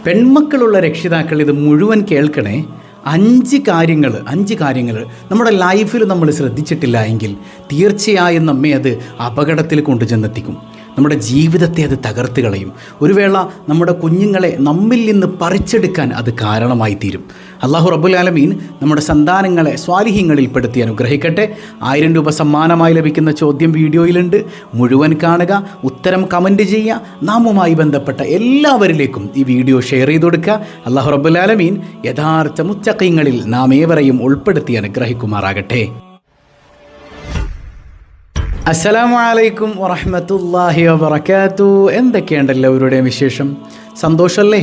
പെൺമക്കളുള്ള രക്ഷിതാക്കൾ ഇത് മുഴുവൻ കേൾക്കണേ. അഞ്ച് കാര്യങ്ങൾ നമ്മുടെ ലൈഫിൽ നമ്മൾ ശ്രദ്ധിച്ചിട്ടില്ല എങ്കിൽ തീർച്ചയായും നമ്മെ അത് അപകടത്തിൽ കൊണ്ടുചെന്നെത്തിക്കും. നമ്മുടെ ജീവിതത്തെ അത് തകർത്ത് കളയും. ഒരു വേള നമ്മുടെ കുഞ്ഞുങ്ങളെ നമ്മിൽ നിന്ന് പറിച്ചെടുക്കാൻ അത് കാരണമായി തീരും. അല്ലാഹു റബ്ബുൽ ആലമീൻ നമ്മുടെ സന്താനങ്ങളെ സ്വാലിഹീങ്ങളിൽ പെടുത്തി അനുഗ്രഹിക്കട്ടെ. 1000 രൂപ സമ്മാനമായി ലഭിക്കുന്ന ചോദ്യം വീഡിയോയിലുണ്ട്, മുഴുവൻ കാണുക, ഉത്തരം കമൻറ്റ് ചെയ്യുക. നാമുമായി ബന്ധപ്പെട്ട എല്ലാവരിലേക്കും ഈ വീഡിയോ ഷെയർ ചെയ്ത് കൊടുക്കുക. അല്ലാഹു റബ്ബുൽ ആലമീൻ യഥാർത്ഥ മുത്തഖീങ്ങളിൽ നാം ഏവരെയും ഉൾപ്പെടുത്തി അനുഗ്രഹിക്കുമാറാകട്ടെ. അസ്സലാമു അലൈക്കും വറഹ്മത്തുള്ളാഹി വബറകാതുഹു. എന്തൊക്കെയുണ്ട് എല്ലാവരുടെയും വിശേഷം? സന്തോഷമല്ലേ?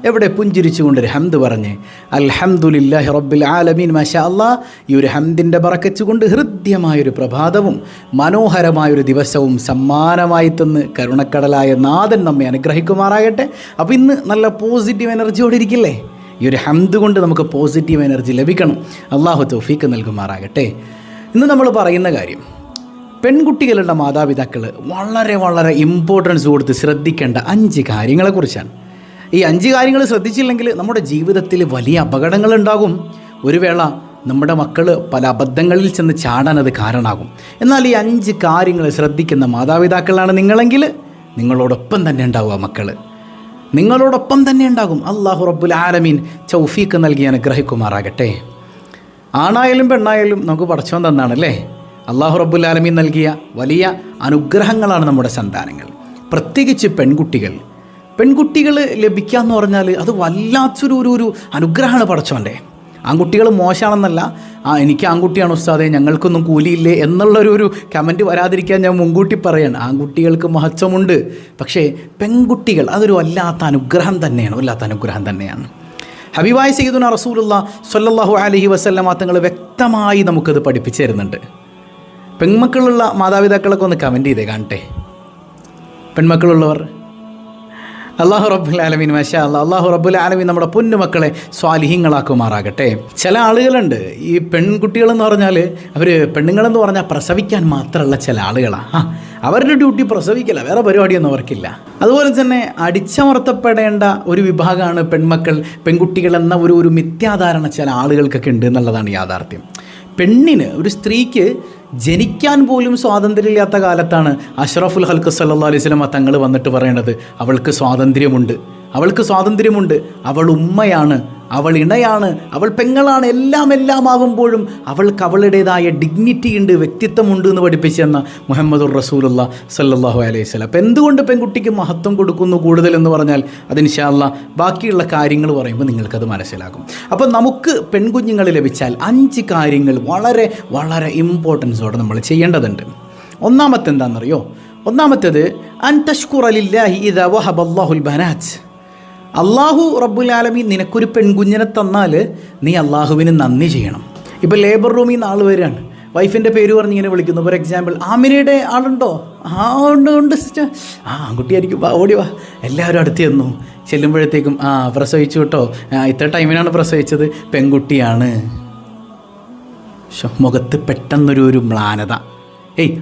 എവിടെ പുഞ്ചിരിച്ചുകൊണ്ടൊരു ഹംദ് പറഞ്ഞ് അൽഹംദുലില്ലാഹി റബ്ബിൽ ആലമീൻ. മാഷാ അല്ലാഹ്. ഈ ഒരു ഹംദിൻ്റെ ബറക്കത്ത് കൊണ്ട് ഹൃദ്യമായൊരു പ്രഭാതവും മനോഹരമായൊരു ദിവസവും സമ്മാനമായി തന്ന് കരുണക്കടലായ നാഥൻ നമ്മെ അനുഗ്രഹിക്കുമാറാകട്ടെ. അപ്പോൾ ഇന്ന് നല്ല പോസിറ്റീവ് എനർജിയോടെ ഇരിക്കില്ലേ? ഈ ഒരു ഹംദ് കൊണ്ട് നമുക്ക് പോസിറ്റീവ് എനർജി ലഭിക്കണം. അല്ലാഹു തൗഫീഖ് നൽകുമാറാകട്ടെ. ഇന്ന് നമ്മൾ പറയുന്ന കാര്യം, പെൺകുട്ടികളുടെ മാതാപിതാക്കൾ വളരെ ഇമ്പോർട്ടൻസ് കൊടുത്ത് ശ്രദ്ധിക്കേണ്ട 5 കാര്യങ്ങളെക്കുറിച്ചാണ്. ഈ 5 കാര്യങ്ങൾ ശ്രദ്ധിച്ചില്ലെങ്കിൽ നമ്മുടെ ജീവിതത്തിൽ വലിയ അപകടങ്ങളുണ്ടാകും. ഒരു വേള നമ്മുടെ മക്കൾ പല അബദ്ധങ്ങളിൽ ചെന്ന് ചാടാൻ അത് കാരണമാകും. എന്നാൽ ഈ 5 കാര്യങ്ങൾ ശ്രദ്ധിക്കുന്ന മാതാപിതാക്കളാണ് നിങ്ങളെങ്കിൽ നിങ്ങളോടൊപ്പം തന്നെ ഉണ്ടാവുക. മക്കൾ നിങ്ങളോടൊപ്പം തന്നെ ഉണ്ടാകും. അല്ലാഹു റബ്ബുൽ ആലമീൻ തൗഫീഖ് നൽകി അനുഗ്രഹിക്കുമാറാകട്ടെ. ആണായാലും പെണ്ണായാലും നമുക്ക് പടച്ചോൻ തന്നാണല്ലേ. അല്ലാഹു റബ്ബുൽ ആലമീൻ നൽകിയ വലിയ അനുഗ്രഹങ്ങളാണ് നമ്മുടെ സന്താനങ്ങൾ. പ്രത്യേകിച്ച് പെൺകുട്ടികൾ ലഭിക്കുക എന്ന് പറഞ്ഞാൽ അത് വല്ലാത്തൊരു അനുഗ്രഹമാണ് പടച്ചോൻ്റെ. ആൺകുട്ടികൾ മോശമാണെന്നല്ല, എനിക്ക് ആൺകുട്ടിയാണ് ഉസ്താദേ, ഞങ്ങൾക്കൊന്നും കൂലിയില്ലേ എന്നുള്ളൊരു കമൻറ്റ് വരാതിരിക്കാൻ ഞാൻ മുൻകൂട്ടി പറയാണ്. ആൺകുട്ടികൾക്ക് മഹത്വമുണ്ട്, പക്ഷേ പെൺകുട്ടികൾ അതൊരു വല്ലാത്ത അനുഗ്രഹം തന്നെയാണ്. ഹബീബായ സയ്യിദുനാ റസൂലുള്ളാഹി സ്വല്ലല്ലാഹു അലൈഹി വസല്ലമ തങ്ങൾ വ്യക്തമായി നമുക്കത് പഠിപ്പിച്ചു തരുന്നുണ്ട്. പെൺമക്കളുള്ള മാതാപിതാക്കളൊക്കെ ഒന്ന് കമൻറ്റ് ചെയ്തേ കാണട്ടെ. പെൺമക്കളുള്ളവർ അല്ലാഹു റബ്ബുൽ ആലമീൻ മാഷാ അല്ലാഹ്. അല്ലാഹു റബ്ബുൽ ആലമീൻ നമ്മുടെ പൊന്നുമക്കളെ സ്വാലിഹീങ്ങളാക്കുമാറാകട്ടെ. ചില ആളുകളുണ്ട്, ഈ പെൺകുട്ടികളെന്ന് പറഞ്ഞാൽ അവർ പെണ്ണുങ്ങളെന്ന് പറഞ്ഞാൽ പ്രസവിക്കാൻ മാത്രമുള്ള ചില ആളുകളാണ്. അവരുടെ ഡ്യൂട്ടി പ്രസവിക്കില്ല, വേറെ പരിപാടിയൊന്നും അവർക്കില്ല. അതുപോലെ തന്നെ അടിച്ചമർത്തപ്പെടേണ്ട ഒരു വിഭാഗമാണ് പെൺകുട്ടികൾ എന്ന ഒരു മിഥ്യാധാരണ ചില ആളുകൾക്കൊക്കെ ഉണ്ട് എന്നുള്ളതാണ് യാഥാർത്ഥ്യം. ഒരു സ്ത്രീക്ക് ജനിക്കാൻ പോലും സ്വാതന്ത്ര്യമില്ലാത്ത കാലത്താണ് അഷ്റഫുൽ ഖൽഖ് സല്ലല്ലാഹു അലൈഹി വസല്ലം തങ്ങൾ വന്നിട്ട് പറയണത് അവൾക്ക് സ്വാതന്ത്ര്യമുണ്ട്. അവൾ ഉമ്മയാണ്, അവൾ ഇണയാണ്, അവൾ പെങ്ങളാണ്, എല്ലാം ആകുമ്പോഴും അവൾക്ക് അവളുടേതായ ഡിഗ്നിറ്റി ഉണ്ട്, വ്യക്തിത്വമുണ്ട് എന്ന് പഠിപ്പിച്ചു തന്ന മുഹമ്മദുർ റസൂലുള്ളാഹി സ്വല്ലല്ലാഹു അലൈഹി വസല്ലം. അപ്പോൾ എന്തുകൊണ്ട് പെൺകുട്ടിക്ക് മഹത്വം കൊടുക്കുന്നു കൂടുതലെന്ന് പറഞ്ഞാൽ അത് ഇൻഷാ അല്ലാഹ് ബാക്കിയുള്ള കാര്യങ്ങൾ പറയുമ്പോൾ നിങ്ങൾക്കത് മനസ്സിലാകും. അപ്പോൾ നമുക്ക് പെൺകുഞ്ഞുങ്ങൾ ലഭിച്ചാൽ 5 കാര്യങ്ങൾ വളരെ ഇമ്പോർട്ടൻസോടെ നമ്മൾ ചെയ്യേണ്ടതുണ്ട്. ഒന്നാമത്തെ എന്താണെന്നറിയോ? ഒന്നാമത്തേത് അൻ തഷ്കുറ ലില്ലാഹി ഇദാ വഹബല്ലാഹുൽ ബനാത്ത്. അല്ലാഹു റബ്ബുൽ ആലമീൻ നിനക്കൊരു പെൺകുഞ്ഞിനെ തന്നാൽ നീ അള്ളാഹുവിന് നന്ദി ചെയ്യണം. ഇപ്പോൾ ലേബർ റൂമിൽ നിന്ന് ആൾ വരികയാണ്, വൈഫിൻ്റെ പേര് പറഞ്ഞ് ഇങ്ങനെ വിളിക്കുന്നു. ഫോർ എക്സാമ്പിൾ, ആമിനയുടെ ആളുണ്ടോ? ഉണ്ട് സിസ്റ്റർ. ആൺകുട്ടിയായിരിക്കും, ഓടി വാ. എല്ലാവരും അടുത്ത് ചെന്നു. ചെല്ലുമ്പോഴത്തേക്കും പ്രസവിച്ചു കേട്ടോ, ഇത്ര ടൈമിനാണ് പ്രസവിച്ചത്, പെൺകുട്ടിയാണ്. മുഖത്ത് പെട്ടെന്നൊരു മ്ലാനത.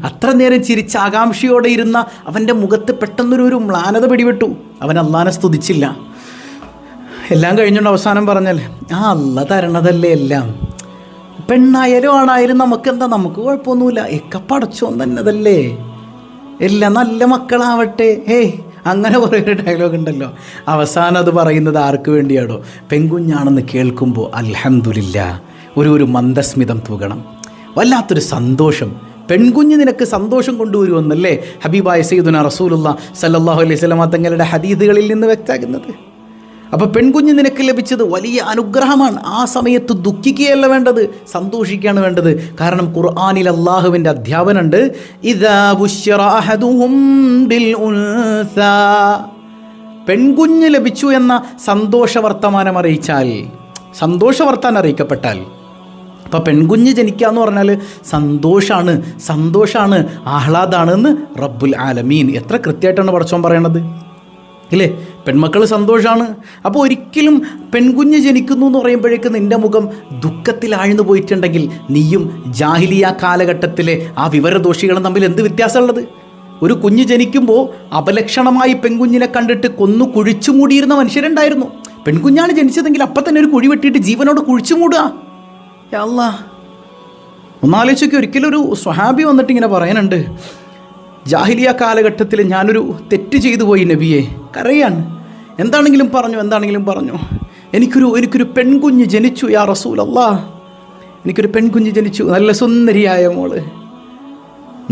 അത്ര നേരം ചിരിച്ച ആകാംക്ഷയോടെ ഇരുന്ന അവൻ്റെ മുഖത്ത് പെട്ടെന്നൊരു മ്ലാനത പിടിപെട്ടു. അവൻ അള്ളാനെ സ്തുതിച്ചില്ല. എല്ലാം കഴിഞ്ഞുകൊണ്ട് അവസാനം പറഞ്ഞാൽ അള്ള തരണതല്ലേ എല്ലാം. പെണ്ണായാലും ആണായാലും നമുക്കെന്താ, നമുക്ക് കുഴപ്പമൊന്നുമില്ല, പടച്ചോൻ തന്നതല്ലേ, എല്ലാം നല്ല മക്കളാവട്ടെ. അങ്ങനെ കുറേ ഡയലോഗ് ഉണ്ടല്ലോ. അവസാനം അത് പറയുന്നത് ആർക്ക് വേണ്ടിയാണോ? പെൺകുഞ്ഞാണെന്ന് കേൾക്കുമ്പോൾ അൽഹംദുലില്ലാ ഒരു മന്ദസ്മിതം തൂകണം, വല്ലാത്തൊരു സന്തോഷം. പെൺകുഞ്ഞ് നിനക്ക് സന്തോഷം കൊണ്ടുവരുമെന്നല്ലേ ഹബീബായ സയ്യിദുനാ റസൂലുള്ളാഹി സ്വല്ലല്ലാഹു അലൈഹി വസല്ലം തങ്ങളുടെ ഹദീസുകളിൽ നിന്ന് വ്യക്തമാക്കുന്നത്. അപ്പോൾ പെൺകുഞ്ഞ് നിനക്ക് ലഭിച്ചത് വലിയ അനുഗ്രഹമാണ്. ആ സമയത്ത് ദുഃഖിക്കുകയല്ല വേണ്ടത്, സന്തോഷിക്കുകയാണ് വേണ്ടത്. കാരണം ഖുർആനിൽ അല്ലാഹുവിൻ്റെ അധ്യാപനമുണ്ട്, ഇദാ ബുശ്ശിറ അഹദുഹും ബിൽ ഉൻസാ. പെൺകുഞ്ഞ് ലഭിച്ചു എന്ന സന്തോഷവർത്തമാനം അറിയിക്കപ്പെട്ടാൽ, അപ്പോൾ പെൺകുഞ്ഞ് ജനിക്കുക എന്ന് പറഞ്ഞാൽ സന്തോഷമാണ്, ആഹ്ലാദമാണ് എന്ന് റബ്ബുൽ ആലമീൻ എത്ര കൃത്യമായിട്ടാണ് പടച്ചോൻ പറയണത് ഇല്ലേ? പെൺമക്കൾ സന്തോഷമാണ്. അപ്പോൾ ഒരിക്കലും പെൺകുഞ്ഞ് ജനിക്കുന്നു എന്ന് പറയുമ്പോഴേക്ക് നിൻ്റെ മുഖം ദുഃഖത്തിൽ ആഴ്ന്നു പോയിട്ടുണ്ടെങ്കിൽ നീയും ജാഹിലിയ കാലഘട്ടത്തിലെ ആ വിവരദോഷികളും തമ്മിൽ എന്ത് വ്യത്യാസമുള്ളത്? ഒരു കുഞ്ഞ് ജനിക്കുമ്പോൾ അപലക്ഷണമായി പെൺകുഞ്ഞിനെ കണ്ടിട്ട് കൊന്നു കുഴിച്ചു മൂടിയിരുന്ന മനുഷ്യരുണ്ടായിരുന്നു. പെൺകുഞ്ഞാണ് ജനിച്ചതെങ്കിൽ അപ്പം തന്നെ ഒരു കുഴി വെട്ടിയിട്ട് ജീവനോട് കുഴിച്ചു മൂടുക. യാ അല്ലാ, ഒന്നാലോചിച്ചൊക്കെ ഒരിക്കലും ഒരു സ്വഹാബി വന്നിട്ട് ഇങ്ങനെ പറയാനുണ്ട്, ജാഹിലിയ കാലഘട്ടത്തിൽ ഞാനൊരു തെറ്റ് ചെയ്തു പോയി നബിയെ, കരയാണ്, എന്താണെങ്കിലും പറഞ്ഞു, എനിക്കൊരു പെൺകുഞ്ഞ് ജനിച്ചു യാ റസൂലല്ലാ, എനിക്കൊരു പെൺകുഞ്ഞ് ജനിച്ചു, നല്ല സുന്ദരിയായ മോള്.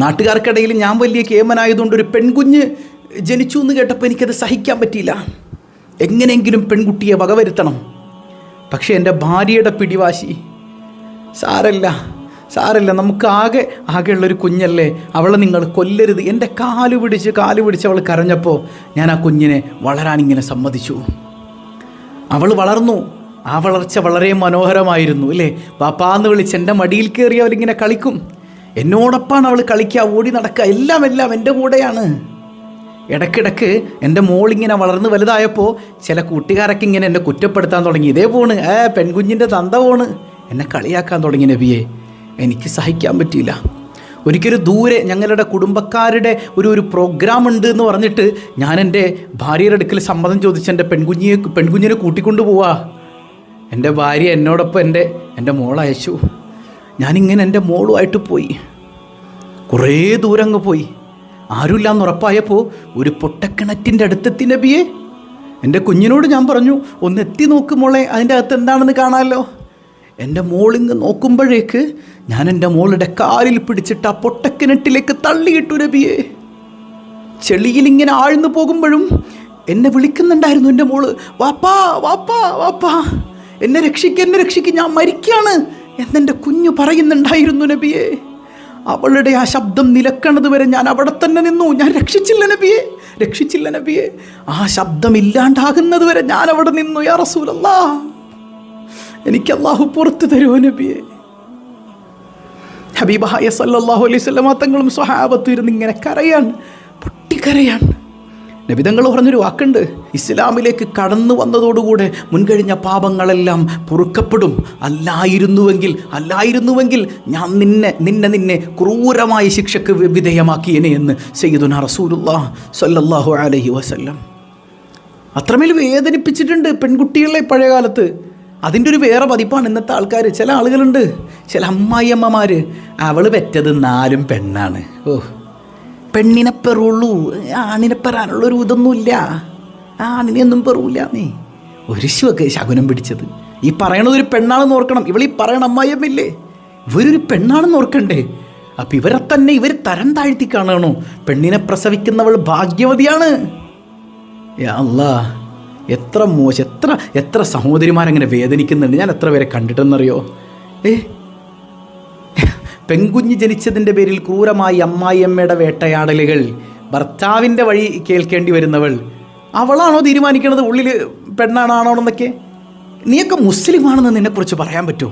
നാട്ടുകാർക്കിടയിൽ ഞാൻ വലിയ കേമനായതുകൊണ്ട് ഒരു പെൺകുഞ്ഞ് ജനിച്ചു എന്ന് കേട്ടപ്പോൾ എനിക്കത് സഹിക്കാൻ പറ്റിയില്ല. എങ്ങനെയെങ്കിലും പെൺകുട്ടിയെ വകവരുത്തണം. പക്ഷേ എൻ്റെ ഭാര്യയുടെ പിടിവാശി, സാരല്ല നമുക്ക് ആകെയുള്ളൊരു കുഞ്ഞല്ലേ, അവളെ നിങ്ങൾ കൊല്ലരുത്. എൻ്റെ കാല് പിടിച്ച് അവൾ കരഞ്ഞപ്പോൾ ഞാൻ ആ കുഞ്ഞിനെ വളരാനിങ്ങനെ സമ്മതിച്ചു. അവൾ വളർന്നു. ആ വളർച്ച വളരെ മനോഹരമായിരുന്നു അല്ലേ. പാപ്പാന്ന് വിളിച്ച് എൻ്റെ മടിയിൽ കയറി അവളിങ്ങനെ കളിക്കും. എന്നോടൊപ്പമാണ് അവൾ കളിക്കുക, ഓടി നടക്കുക, എല്ലാം എൻ്റെ കൂടെയാണ്. ഇടയ്ക്കിടയ്ക്ക് എൻ്റെ മോളിങ്ങനെ വളർന്ന് വലുതായപ്പോൾ ചില കൂട്ടുകാരൊക്കെ ഇങ്ങനെ എന്നെ കുറ്റപ്പെടുത്താൻ തുടങ്ങി. ഇതേ പോണ് പെൺകുഞ്ഞിൻ്റെ തന്ത പോണ്, എന്നെ കളിയാക്കാൻ തുടങ്ങി നബിയെ. എനിക്ക് സഹിക്കാൻ പറ്റിയില്ല. ഒരിക്കലും ദൂരെ ഞങ്ങളുടെ കുടുംബക്കാരുടെ ഒരു പ്രോഗ്രാം ഉണ്ട് എന്ന് പറഞ്ഞിട്ട് ഞാൻ എൻ്റെ ഭാര്യയുടെ അടുക്കൽ സമ്മതം ചോദിച്ച് എൻ്റെ പെൺകുഞ്ഞിനെ കൂട്ടിക്കൊണ്ടു പോവാ. എൻ്റെ ഭാര്യ എന്നോടൊപ്പം എൻ്റെ മോളയച്ചു. ഞാനിങ്ങനെ എൻ്റെ മോളുമായിട്ട് പോയി. കുറേ ദൂരം അങ്ങ് പോയി. ആരുമില്ലാന്ന് ഉറപ്പായപ്പോൾ ഒരു പൊട്ടക്കിണറ്റിൻ്റെ അടുത്തെത്തി നബിയെ. എൻ്റെ കുഞ്ഞിനോട് ഞാൻ പറഞ്ഞു, ഒന്ന് എത്തി നോക്ക് മോളെ, അതിൻ്റെ അകത്ത് എന്താണെന്ന് കാണാമല്ലോ. എൻ്റെ മോളിങ്ങ് നോക്കുമ്പോഴേക്ക് ഞാൻ എൻ്റെ മോളുടെ കാലിൽ പിടിച്ചിട്ട് ആ പൊട്ടക്കിണറ്റിലേക്ക് തള്ളിയിട്ടു നബിയെ. ചെളിയിലിങ്ങനെ ആഴ്ന്നു പോകുമ്പോഴും എന്നെ വിളിക്കുന്നുണ്ടായിരുന്നു എൻ്റെ മോള്, വാപ്പാ വാപ്പാ വാപ്പാ, എന്നെ രക്ഷിക്ക്, ഞാൻ മരിക്കാണ് എന്നെൻ്റെ കുഞ്ഞു പറയുന്നുണ്ടായിരുന്നു നബിയെ. അവളുടെ ആ ശബ്ദം നിലക്കണത് വരെ ഞാൻ അവിടെ തന്നെ നിന്നു. ഞാൻ രക്ഷിച്ചില്ല നബിയെ. ആ ശബ്ദം ഇല്ലാണ്ടാകുന്നത് വരെ ഞാൻ അവിടെ നിന്നു. യാ റസൂലല്ലാ, എനിക്ക് അല്ലാഹു പുറത്തു തരുമോ നബിയെ? ഹബീബായ സല്ലല്ലാഹു അലൈഹി വസല്ലം തങ്ങളും സ്വഹാബത്തും ഇരുന്ന് ഇങ്ങനെ പൊട്ടിക്കരയാൻ. നബി തങ്ങൾ പറഞ്ഞൊരു വാക്കുണ്ട്, ഇസ്ലാമിലേക്ക് കടന്നു വന്നതോടുകൂടെ മുൻകഴിഞ്ഞ പാപങ്ങളെല്ലാം പൊറുക്കപ്പെടും. അല്ലായിരുന്നുവെങ്കിൽ ഞാൻ നിന്നെ ക്രൂരമായ ശിക്ഷക്ക് വിധേയമാക്കിയേനെ എന്ന് സയ്യിദുനാ റസൂലുള്ളാഹി സ്വല്ലല്ലാഹു അലൈഹി വസല്ലം. അത്രമേൽ വേദനിപ്പിച്ചിട്ടുണ്ട് പെൺകുട്ടികളെ പഴയ കാലത്ത്. അതിൻ്റെ ഒരു വേറെ പതിപ്പാണ് ഇന്നത്തെ ആൾക്കാർ. ചില ആളുകളുണ്ട്, ചില അമ്മായിയമ്മമാർ, അവൾ പെറ്റത് 4 പെണ്ണാണ്, പെണ്ണിനെ പെറുള്ളൂ, ആണിനെ പെറാനുള്ളൊരു ഇതൊന്നുമില്ല, ആണിനെയൊന്നും പെറൂല. നീ ഒരു ശകുനം പിടിച്ചത്. ഈ പറയണത് ഒരു പെണ്ണാണെന്ന് ഓർക്കണം. ഇവളീ പറയണ അമ്മായിയമ്മയില്ലേ, ഇവരൊരു പെണ്ണാണെന്ന് ഓർക്കണ്ടേ? അപ്പം ഇവർ തരം താഴ്ത്തി കാണണോ? പെണ്ണിനെ പ്രസവിക്കുന്നവൾ ഭാഗ്യവതിയാണ്. യാ അല്ലാ, എത്ര മോശം, എത്ര സഹോദരിമാരങ്ങനെ വേദനിക്കുന്നുണ്ട്. ഞാൻ എത്ര പേരെ കണ്ടിട്ടെന്നറിയോ? പെൺകുഞ്ഞ് ജനിച്ചതിൻ്റെ പേരിൽ ക്രൂരമായി അമ്മായിയമ്മയുടെ വേട്ടയാടലുകൾ, ഭർത്താവിൻ്റെ വഴി കേൾക്കേണ്ടി വരുന്നവൾ, അവളാണോ തീരുമാനിക്കണത് ഉള്ളിൽ പെണ്ണാണോ എന്നൊക്കെ? നീയൊക്കെ മുസ്ലിമാണെന്ന് നിന്നെക്കുറിച്ച് പറയാൻ പറ്റുമോ?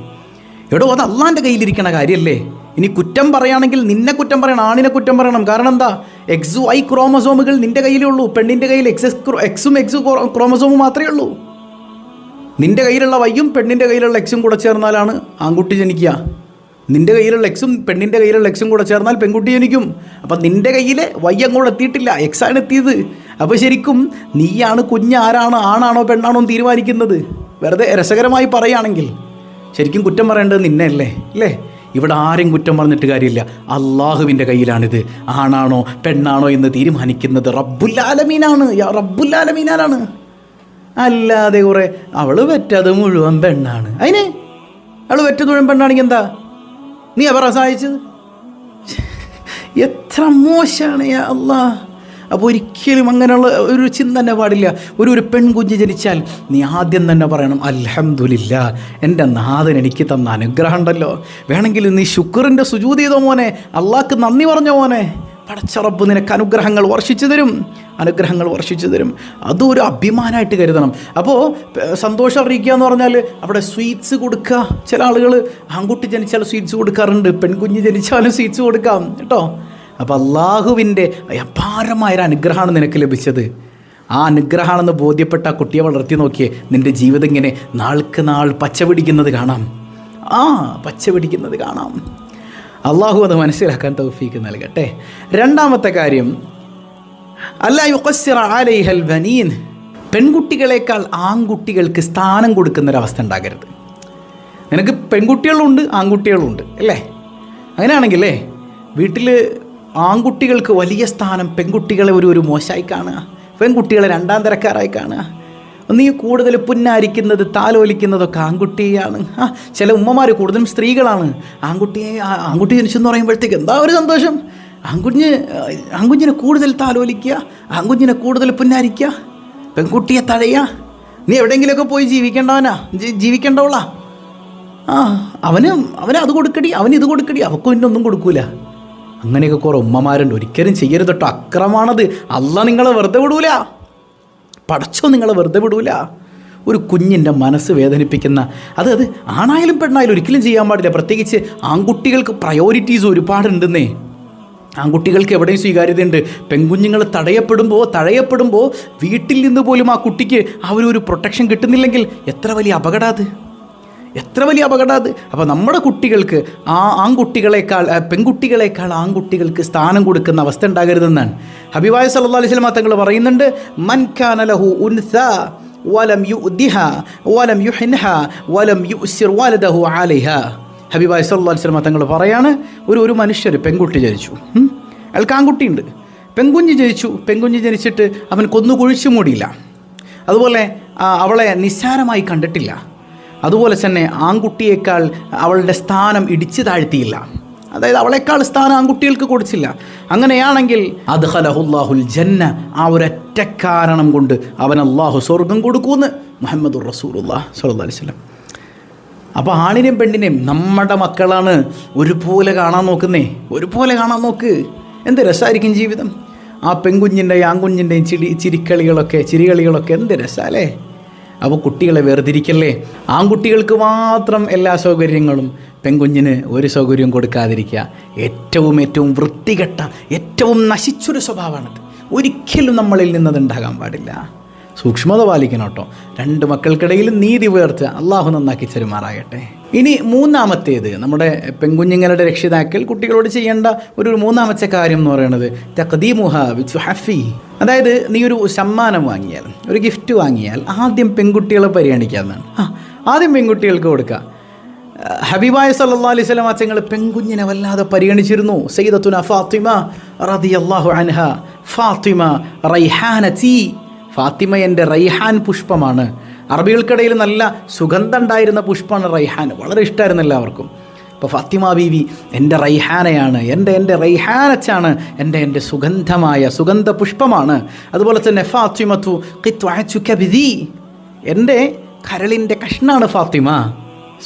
എടോ, അത് അള്ളാൻ്റെ കയ്യിലിരിക്കണ കാര്യമല്ലേ. ഇനി കുറ്റം പറയുകയാണെങ്കിൽ നിന്നെ കുറ്റം പറയണം, ആണിനെ കുറ്റം പറയണം. കാരണം എന്താ? XY ക്രോമസോമുകൾ നിൻ്റെ കയ്യിലേ ഉള്ളൂ. പെണ്ണിൻ്റെ കയ്യിൽ എക്സും ക്രോമസോമും മാത്രമേ ഉള്ളൂ. നിൻ്റെ കയ്യിലുള്ള വൈയും പെണ്ണിൻ്റെ കയ്യിലുള്ള എക്സും കൂടെ ചേർന്നാലാണ് ആൺകുട്ടി ജനിക്കുക. നിൻ്റെ കയ്യിലുള്ള എക്സും പെണ്ണിൻ്റെ കയ്യിലുള്ള എക്സും കൂടെ ചേർന്നാൽ പെൺകുട്ടി ജനിക്കും. അപ്പം നിൻ്റെ കയ്യിലെ വൈ അങ്ങോട്ട് എത്തിയിട്ടില്ല, എക്സാണ് എത്തിയത്. അപ്പോൾ ശരിക്കും നീയാണ് കുഞ്ഞ് ആണാണോ പെണ്ണാണോ എന്ന് തീരുമാനിക്കുന്നത്. വെറുതെ രസകരമായി പറയുകയാണെങ്കിൽ ശരിക്കും കുറ്റം പറയേണ്ടത് നിന്നെ അല്ലേ? ഇവിടെ ആരും കുറ്റം പറഞ്ഞിട്ട് കാര്യമില്ല. അള്ളാഹുവിൻ്റെ കയ്യിലാണിത്. ആണാണോ പെണ്ണാണോ എന്ന് തീരുമാനിക്കുന്നത് റബ്ബുൽ ആലമീനാണ്. അല്ലാതെ കുറേ അവൾ പെറ്റത് മുഴുവൻ പെണ്ണാണ്, അതിന് അവൾ പെറ്റത് മുഴുവൻ പെണ്ണാണെങ്കിൽ എന്താ നീ അവരെ സഹായിച്ചത്? എത്ര മോശമാണ് യാ അല്ലാ. അപ്പോൾ ഒരിക്കലും അങ്ങനെയുള്ള ഒരു ചിന്ത തന്നെ പാടില്ല. ഒരു പെൺകുഞ്ഞ് ജനിച്ചാൽ നീ ആദ്യം തന്നെ പറയണം, അൽഹംദുലില്ലാ, എൻ്റെ നാഥൻ എനിക്ക് തന്ന അനുഗ്രഹം ഉണ്ടല്ലോ. വേണമെങ്കിൽ നീ ശുക്റിൻ്റെ സുജൂദ് ചെയ്തോ മോനെ, അള്ളാഹ്ക്ക് നന്ദി പറഞ്ഞോ മോനെ. പടച്ച റബ്ബ് നിനക്ക് അനുഗ്രഹങ്ങൾ വർഷിച്ചു തരും. അതും ഒരു അഭിമാനമായിട്ട് കരുതണം. അപ്പോൾ സന്തോഷം അറിയിക്കുക എന്ന് പറഞ്ഞാൽ അവിടെ സ്വീറ്റ്സ് കൊടുക്കുക. ചില ആളുകൾ ആൺകുട്ടി ജനിച്ചാൽ സ്വീറ്റ്സ് കൊടുക്കാറുണ്ട്, പെൺകുഞ്ഞ് ജനിച്ചാലും സ്വീറ്റ്സ് കൊടുക്കാം കേട്ടോ. അപ്പോൾ അള്ളാഹുവിൻ്റെ അപാരമായൊരു അനുഗ്രഹമാണ് നിനക്ക് ലഭിച്ചത്. ആ അനുഗ്രഹമാണെന്ന് ബോധ്യപ്പെട്ട ആ കുട്ടിയെ വളർത്തി നോക്കിയേ, നിൻ്റെ ജീവിതം ഇങ്ങനെ നാൾക്ക് നാൾ പച്ച പിടിക്കുന്നത് കാണാം. അള്ളാഹു അത് മനസ്സിലാക്കാൻ തൗഫീക്ക് നൽകട്ടെ. രണ്ടാമത്തെ കാര്യം, അല്ലാ യുഖസ്സിറ അലൈഹൽ ബനീൻ, പെൺകുട്ടികളെക്കാൾ ആൺകുട്ടികൾക്ക് സ്ഥാനം കൊടുക്കുന്നൊരവസ്ഥ ഉണ്ടാകരുത്. നിനക്ക് പെൺകുട്ടികളുണ്ട് ആൺകുട്ടികളുണ്ട് അല്ലേ? അങ്ങനെയാണെങ്കിലേ വീട്ടിൽ ആൺകുട്ടികൾക്ക് വലിയ സ്ഥാനം, പെൺകുട്ടികളെ ഒരു മോശമായി കാണുക, പെൺകുട്ടികളെ രണ്ടാം തരക്കാരായി കാണുക. നീ കൂടുതൽ പുന്നാരിക്കുന്നത് താലോലിക്കുന്നതൊക്കെ ആൺകുട്ടിയാണ്. ചില ഉമ്മമാർ കൂടുതലും സ്ത്രീകളാണ്. ആൺകുട്ടി ജനിച്ചെന്ന് പറയുമ്പോഴത്തേക്ക് എന്താ ഒരു സന്തോഷം. ആൺകുഞ്ഞിനെ കൂടുതൽ താലോലിക്കുക, ആൺകുഞ്ഞിനെ കൂടുതൽ പുന്നാരിക്കുക, പെൺകുട്ടിയെ തഴയുക. നീ എവിടെയെങ്കിലുമൊക്കെ പോയി ജീവിക്കേണ്ടവളാ. അവന് അത് കൊടുക്കടി, അവന് ഇത് കൊടുക്കടി, അവക്കും ഇന്നൊന്നും കൊടുക്കൂല. അങ്ങനെയൊക്കെ കുറേ ഉമ്മമാരുണ്ട്. ഒരിക്കലും ചെയ്യരുത് കേട്ടോ, അക്രമാണത്. അള്ളാഹ് നിങ്ങളെ വെറുതെ വിടൂല, പടച്ചോ നിങ്ങളെ വെറുതെ വിടൂല. ഒരു കുഞ്ഞിൻ്റെ മനസ്സ് വേദനിപ്പിക്കുന്ന അത് ആണായാലും പെണ്ണായാലും ഒരിക്കലും ചെയ്യാൻ പാടില്ല. പ്രത്യേകിച്ച് ആൺകുട്ടികൾക്ക് പ്രയോറിറ്റീസ് ഒരുപാടുണ്ടെന്നേ. ആൺകുട്ടികൾക്ക് എവിടെയും സ്വീകാര്യതയുണ്ട്. പെൺകുഞ്ഞുങ്ങൾ തഴയപ്പെടുമ്പോൾ വീട്ടിൽ നിന്ന് പോലും ആ കുട്ടിക്ക് ഒരു പ്രൊട്ടക്ഷൻ കിട്ടുന്നില്ലെങ്കിൽ എത്ര വലിയ അപകടം അത്. അപ്പോൾ നമ്മുടെ കുട്ടികൾക്ക് പെൺകുട്ടികളെക്കാൾ ആൺകുട്ടികൾക്ക് സ്ഥാനം കൊടുക്കുന്ന അവസ്ഥ ഉണ്ടാകരുതെന്നാണ് ഹബീബായ സല്ലല്ലാഹു അലൈഹി വസല്ലം തങ്ങൾ പറയുന്നുണ്ട്. മൻ കാന ലഹു ഉൻസ വലം യുദിഹ വലം യുഹിൻഹ വലം യുസിർ വലദഹു അലൈഹ. ഹബീബായ സല്ലല്ലാഹു അലൈഹി വസല്ലം തങ്ങൾ പറയാണ്, ഒരു മനുഷ്യർ പെൺകുട്ടി ജനിച്ചു, അയാൾക്ക് ആൺകുട്ടിയുണ്ട്. പെൺകുഞ്ഞ് ജനിച്ചിട്ട് അവൻ കൊന്നു കുഴിച്ചു മൂടിയില്ല. അതുപോലെ അവളെ നിസ്സാരമായി കണ്ടിട്ടില്ല. അതുപോലെ തന്നെ ആൺകുട്ടിയേക്കാൾ അവളുടെ സ്ഥാനം ഇടിച്ചു താഴ്ത്തിയില്ല. അതായത് അവളെക്കാൾ സ്ഥാനം ആൺകുട്ടികൾക്ക് കൊടുത്തില്ല. അങ്ങനെയാണെങ്കിൽ അദ്ഖലഹുല്ലാഹുൽ ജന്ന, ആ ഒരൊറ്റ കാരണം കൊണ്ട് അവൻ അള്ളാഹു സ്വർഗം കൊടുക്കുമെന്ന് മുഹമ്മദുർ റസൂലുള്ളാഹി സ്വല്ലല്ലാഹു അലൈഹി വസല്ലം. അപ്പോൾ ആണിനെയും പെണ്ണിനെയും നമ്മുടെ മക്കളാണ് ഒരുപോലെ കാണാൻ നോക്ക്. എന്ത് രസമായിരിക്കും ജീവിതം. ആ പെൺകുഞ്ഞിൻ്റെയും ആൺകുഞ്ഞിൻ്റെയും ചിരികളികളൊക്കെ എന്ത് രസമല്ലേ. അപ്പോൾ കുട്ടികളെ വേർതിരിക്കല്ലേ. ആൺകുട്ടികൾക്ക് മാത്രം എല്ലാ സൗകര്യങ്ങളും, പെൺകുഞ്ഞിന് ഒരു സൗകര്യവും കൊടുക്കാതിരിക്കുക. ഏറ്റവും വൃത്തികെട്ട, ഏറ്റവും നശിച്ചൊരു സ്വഭാവമാണത്. ഒരിക്കലും നമ്മളിൽ നിന്നതുണ്ടാകാൻ പാടില്ല. സൂക്ഷ്മത പാലിക്കണം കേട്ടോ. രണ്ട് മക്കൾക്കിടയിൽ നീതി പുലർത്തുക. അള്ളാഹു നന്നാക്കി ചെരുമാറാകട്ടെ. ഇനി മൂന്നാമത്തേത്, നമ്മുടെ പെൺകുഞ്ഞുങ്ങളുടെ രക്ഷിതാക്കൾ കുട്ടികളോട് ചെയ്യേണ്ട ഒരു മൂന്നാമത്തെ കാര്യം എന്ന് പറയുന്നത് തഖ്ദീമുഹ ബിസുഹഫി. അതായത് നീ ഒരു സമ്മാനം വാങ്ങിയാൽ, ഒരു ഗിഫ്റ്റ് വാങ്ങിയാൽ ആദ്യം പെൺകുട്ടികളെ പരിഗണിക്കാമെന്നാണ്. ആദ്യം പെൺകുട്ടികൾക്ക് കൊടുക്കുക. ഹബീബായ സല്ലല്ലാഹു അലൈഹി വസല്ലം തങ്ങൾ പെൺകുഞ്ഞിനെ വല്ലാതെ പരിഗണിച്ചിരുന്നു. സയ്യിദത്തുന ഫാത്തിമ റളിയല്ലാഹു അൻഹ, ഫാത്തിമ റൈഹാനതി, ഫാത്തിമ എൻ്റെ റൈഹാൻ പുഷ്പമാണ്. അറബികൾക്കിടയിൽ നല്ല സുഗന്ധം ഉണ്ടായിരുന്ന പുഷ്പമാണ് റൈഹാൻ. വളരെ ഇഷ്ടമായിരുന്നു എല്ലാവർക്കും. അപ്പോൾ ഫാത്തിമ ബീവി എൻ്റെ റൈഹാനയാണ്, എൻ്റെ റൈഹാനച്ചാണ്, എൻ്റെ സുഗന്ധ പുഷ്പമാണ്. അതുപോലെ തന്നെ ഫാത്തിമത്തു ഖിത്വഅതു കബിദി, എൻ്റെ കരളിൻ്റെ കഷ്ണാണ് ഫാത്തിമ.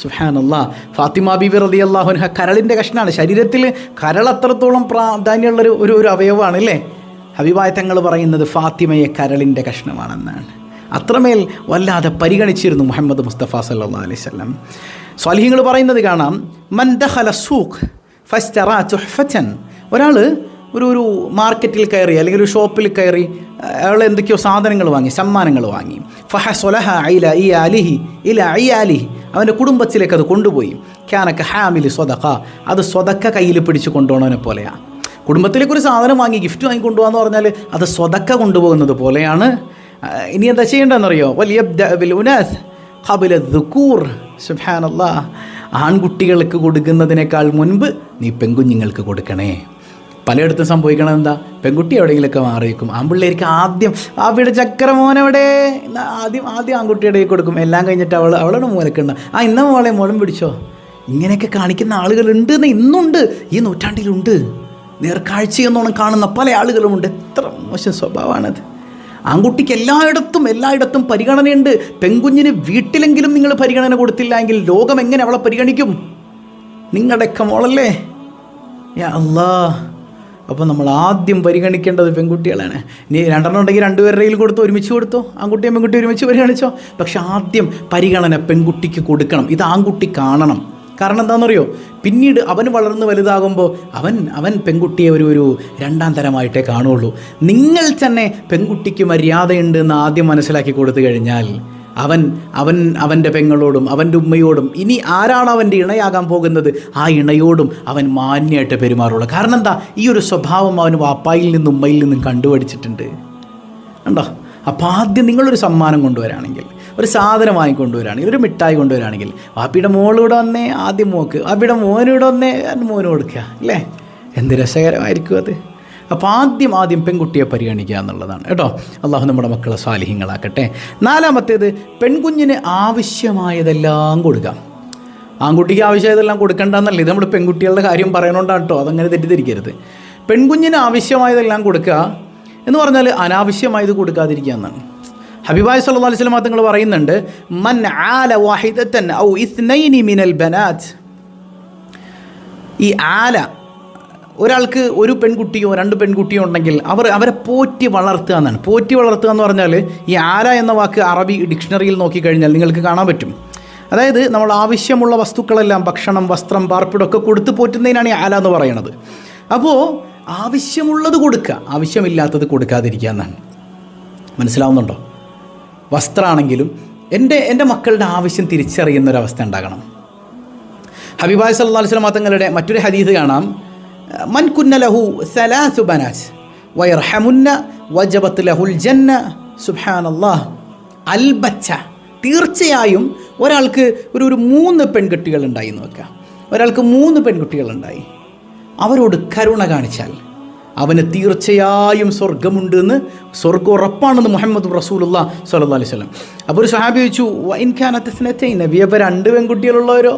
സുബ്ഹാനല്ലാഹ്. ഫാത്തിമ ബീവി റളിയല്ലാഹു അൻഹ കരളിൻ്റെ കഷ്ണാണ്. ശരീരത്തിൽ കരൾ അത്രത്തോളം പ്രാധാന്യമുള്ളൊരു ഒരു അവയവമാണ് അല്ലേ. ഹബീബായ തങ്ങൾ പറയുന്നത് ഫാത്തിമയെ കരളിൻ്റെ കഷ്ണമാണെന്നാണ്. അത്രമേൽ വല്ലാതെ പരിഗണിച്ചിരുന്നു മുഹമ്മദ് മുസ്തഫ സല്ലല്ലാഹു അലൈഹി വസല്ലം. സ്വാലിഹീങ്ങൾ പറയുന്നത് കാണാം, മൻ ദഖല സൂഖ് ഫസ്തറാ തുഹ്ഫതൻ. ഒരാൾ ഒരു മാർക്കറ്റിൽ കയറി അല്ലെങ്കിൽ ഒരു ഷോപ്പിൽ കയറി അയാൾ എന്തൊക്കെയോ സാധനങ്ങൾ വാങ്ങി, സമ്മാനങ്ങൾ വാങ്ങി. ഫഹസ്വലഹ ഇലാ അയാലിഹി, അവൻ്റെ കുടുംബത്തിലേക്ക് അത് കൊണ്ടുപോയി. കാനക ഹാമിലി സ്വദഖ, അത് സ്വദഖ കയ്യിൽ പിടിച്ച് കൊണ്ടുപോകണവനെ പോലെയാണ്. കുടുംബത്തിലേക്ക് ഒരു സാധനം വാങ്ങി ഗിഫ്റ്റ് വാങ്ങി കൊണ്ടുപോകാന്ന് പറഞ്ഞാൽ അത് സ്വദഖ കൊണ്ടുപോകുന്നത് പോലെയാണ്. ഇനി എന്താ ചെയ്യേണ്ടതെന്നറിയോ? വലിയബ്ദഅ ബിൽ ഉനാസ് ഖബല ദുകൂർ. സുബ്ഹാനല്ലാഹ്. ആൺകുട്ടികൾക്ക് കൊടുക്കുന്നതിനേക്കാൾ മുൻപ് നീ പെൺകുഞ്ഞുങ്ങൾക്ക് കൊടുക്കണേ. പലയിടത്തും സംഭവിക്കണം എന്താ, പെൺകുട്ടി എവിടെയെങ്കിലുമൊക്കെ മാറിയിരിക്കും. ആൺപിള്ളേർക്ക് ആദ്യം അവിടെ ചക്രമോനെവിടെ ആദ്യം ആൺകുട്ടിയുടെ കൊടുക്കും. എല്ലാം കഴിഞ്ഞിട്ട് അവളുടെ മൂലക്കുണ്ട ഇന്ന മോളെ മോളും പിടിച്ചോ. ഇങ്ങനെയൊക്കെ കാണിക്കുന്ന ആളുകളുണ്ട്, ഇന്നുണ്ട്, ഈ നൂറ്റാണ്ടിലുണ്ട്. നേർക്കാഴ്ചയെന്നോണം കാണുന്ന പല ആളുകളുമുണ്ട്. എത്ര മോശം സ്വഭാവമാണത്. ആൺകുട്ടിക്ക് എല്ലായിടത്തും പരിഗണനയുണ്ട്. പെൺകുഞ്ഞിന് വീട്ടിലെങ്കിലും നിങ്ങൾ പരിഗണന കൊടുത്തില്ല എങ്കിൽ ലോകം എങ്ങനെ അവളെ പരിഗണിക്കും? നിങ്ങളുടെയൊക്കെ മോളല്ലേ. യാ അല്ലാഹ്. അപ്പോൾ നമ്മൾ ആദ്യം പരിഗണിക്കേണ്ടത് പെൺകുട്ടികളാണ്. ഇനി രണ്ടെണ്ണം ഉണ്ടെങ്കിൽ രണ്ടുപേരുടെ കയ്യിൽ കൊടുത്തോ, ഒരുമിച്ച് കൊടുത്തോ, ആൺകുട്ടിയും പെൺകുട്ടി ഒരുമിച്ച് പരിഗണിച്ചോ. പക്ഷെ ആദ്യം പരിഗണന പെൺകുട്ടിക്ക് കൊടുക്കണം. ഇത് ആൺകുട്ടി കാണണം. കാരണം എന്താണെന്നറിയോ, പിന്നീട് അവൻ വളർന്ന് വലുതാകുമ്പോൾ അവൻ പെൺകുട്ടിയെ ഒരു രണ്ടാം തരമായിട്ടേ കാണുള്ളൂ. നിങ്ങൾ തന്നെ പെൺകുട്ടിക്ക് മര്യാദയുണ്ട് എന്ന് ആദ്യം മനസ്സിലാക്കി കൊടുത്തു കഴിഞ്ഞാൽ അവൻ്റെ പെങ്ങളോടും അവൻ്റെ ഉമ്മയോടും ഇനി ആരാണ് അവൻ്റെ ഇണയാകാൻ പോകുന്നത് ആ ഇണയോടും അവൻ മാന്യമായിട്ട് പെരുമാറുള്ളൂ. കാരണം എന്താ, ഈ ഒരു സ്വഭാവം അവൻ വാപ്പായിൽ നിന്നും ഉമ്മയിൽ നിന്നും കണ്ടുപഠിച്ചിട്ടുണ്ട്. കണ്ടോ? അപ്പോൾ ആദ്യം നിങ്ങളൊരു സമ്മാനം കൊണ്ടുവരാണെങ്കിൽ, ഒരു സാധനം വാങ്ങിക്കൊണ്ടുവരാണെങ്കിൽ, ഒരു മിഠായി കൊണ്ടുവരാണെങ്കിൽ, വാപ്പിയുടെ മോളിവിടെ വന്നേ ആദ്യം മോക്ക്, വാപ്പിയുടെ മോനിവിടെ വന്നേ മോന് കൊടുക്കുക അല്ലേ? എന്ത് രസകരമായിരിക്കും അത്. അപ്പോൾ ആദ്യം പെൺകുട്ടിയെ പരിഗണിക്കുക എന്നുള്ളതാണ് കേട്ടോ. അള്ളാഹു നമ്മുടെ മക്കളെ സാലിഹ്യങ്ങളാക്കട്ടെ. നാലാമത്തേത്, പെൺകുഞ്ഞിന് ആവശ്യമായതെല്ലാം കൊടുക്കാം. ആൺകുട്ടിക്ക് ആവശ്യമായതെല്ലാം കൊടുക്കേണ്ടെന്നല്ല, ഇത് നമ്മൾ പെൺകുട്ടികളുടെ കാര്യം പറയണോണ്ടാണ് കേട്ടോ, അതങ്ങനെ തെറ്റിദ്ധരിക്കരുത്. പെൺകുഞ്ഞിന് ആവശ്യമായതെല്ലാം കൊടുക്കുക എന്ന് പറഞ്ഞാൽ അനാവശ്യമായത് കൊടുക്കാതിരിക്കുക എന്നാണ്. ഹബീബായ സല്ലല്ലാഹു അലൈഹി വസല്ലം തങ്ങൾ പറയുന്നുണ്ട്, മൻ ആല വാഹിദതൻ ഔ ഇത്നൈനി മിനൽ ബനാത്ത്. ഈ ആല, ഒരാൾക്ക് ഒരു പെൺകുട്ടിയോ രണ്ട് പെൺകുട്ടിയോ ഉണ്ടെങ്കിൽ അവരെ പോറ്റി വളർത്തുക എന്നാണ്. പോറ്റി വളർത്തുക എന്ന് പറഞ്ഞാൽ ഈ ആല എന്ന വാക്ക് അറബി ഡിക്ഷണറിയിൽ നോക്കിക്കഴിഞ്ഞാൽ നിങ്ങൾക്ക് കാണാൻ പറ്റും. അതായത് നമ്മൾ ആവശ്യമുള്ള വസ്തുക്കളെല്ലാം, ഭക്ഷണം, വസ്ത്രം, പാർപ്പിടമൊക്കെ കൊടുത്ത് പോറ്റുന്നതിനാണ് ഈ ആല എന്ന് പറയുന്നത്. അപ്പോൾ ആവശ്യമുള്ളത് കൊടുക്കുക, ആവശ്യമില്ലാത്തത് കൊടുക്കാതിരിക്കുക എന്നാണ്. മനസ്സിലാവുന്നുണ്ടോ? വസ്ത്രമാണെങ്കിലും എൻ്റെ മക്കളുടെ ആവശ്യം തിരിച്ചറിയുന്നൊരവസ്ഥ ഉണ്ടാകണം. ഹബീബായ സല്ലല്ലാഹു അലൈഹി വസല്ലം തങ്ങളുടെ മറ്റൊരു ഹദീസ് കാണാം, മൻ കുന്ന ലഹു സലാസു ബനാത്ത് വയർഹമുന്ന വജബത്ത് ലഹുൽ ജന്ന. സുബ്ഹാനല്ലാഹ്. അൽബച്ച, തീർച്ചയായും ഒരാൾക്ക് ഒരു 3 പെൺകുട്ടികളുണ്ടായി എന്ന് വെക്കുക. ഒരാൾക്ക് 3 പെൺകുട്ടികളുണ്ടായി, അവരോട് കരുണ കാണിച്ചാൽ അവന് തീർച്ചയായും സ്വർഗമുണ്ട് എന്ന്, സ്വർഗം ഉറപ്പാണെന്ന് മുഹമ്മദ് റസൂലുള്ളാഹി സ്വല്ലല്ലാഹു അലൈഹി വസല്ലം. അപ്പോൾ ഒരു സഹാബി ചോദിച്ചു, വഇൻ കാനത് ഇസ്നതൈൻ, നബി അപ്പോൾ 2 പെൺകുട്ടികളുള്ളവരോ?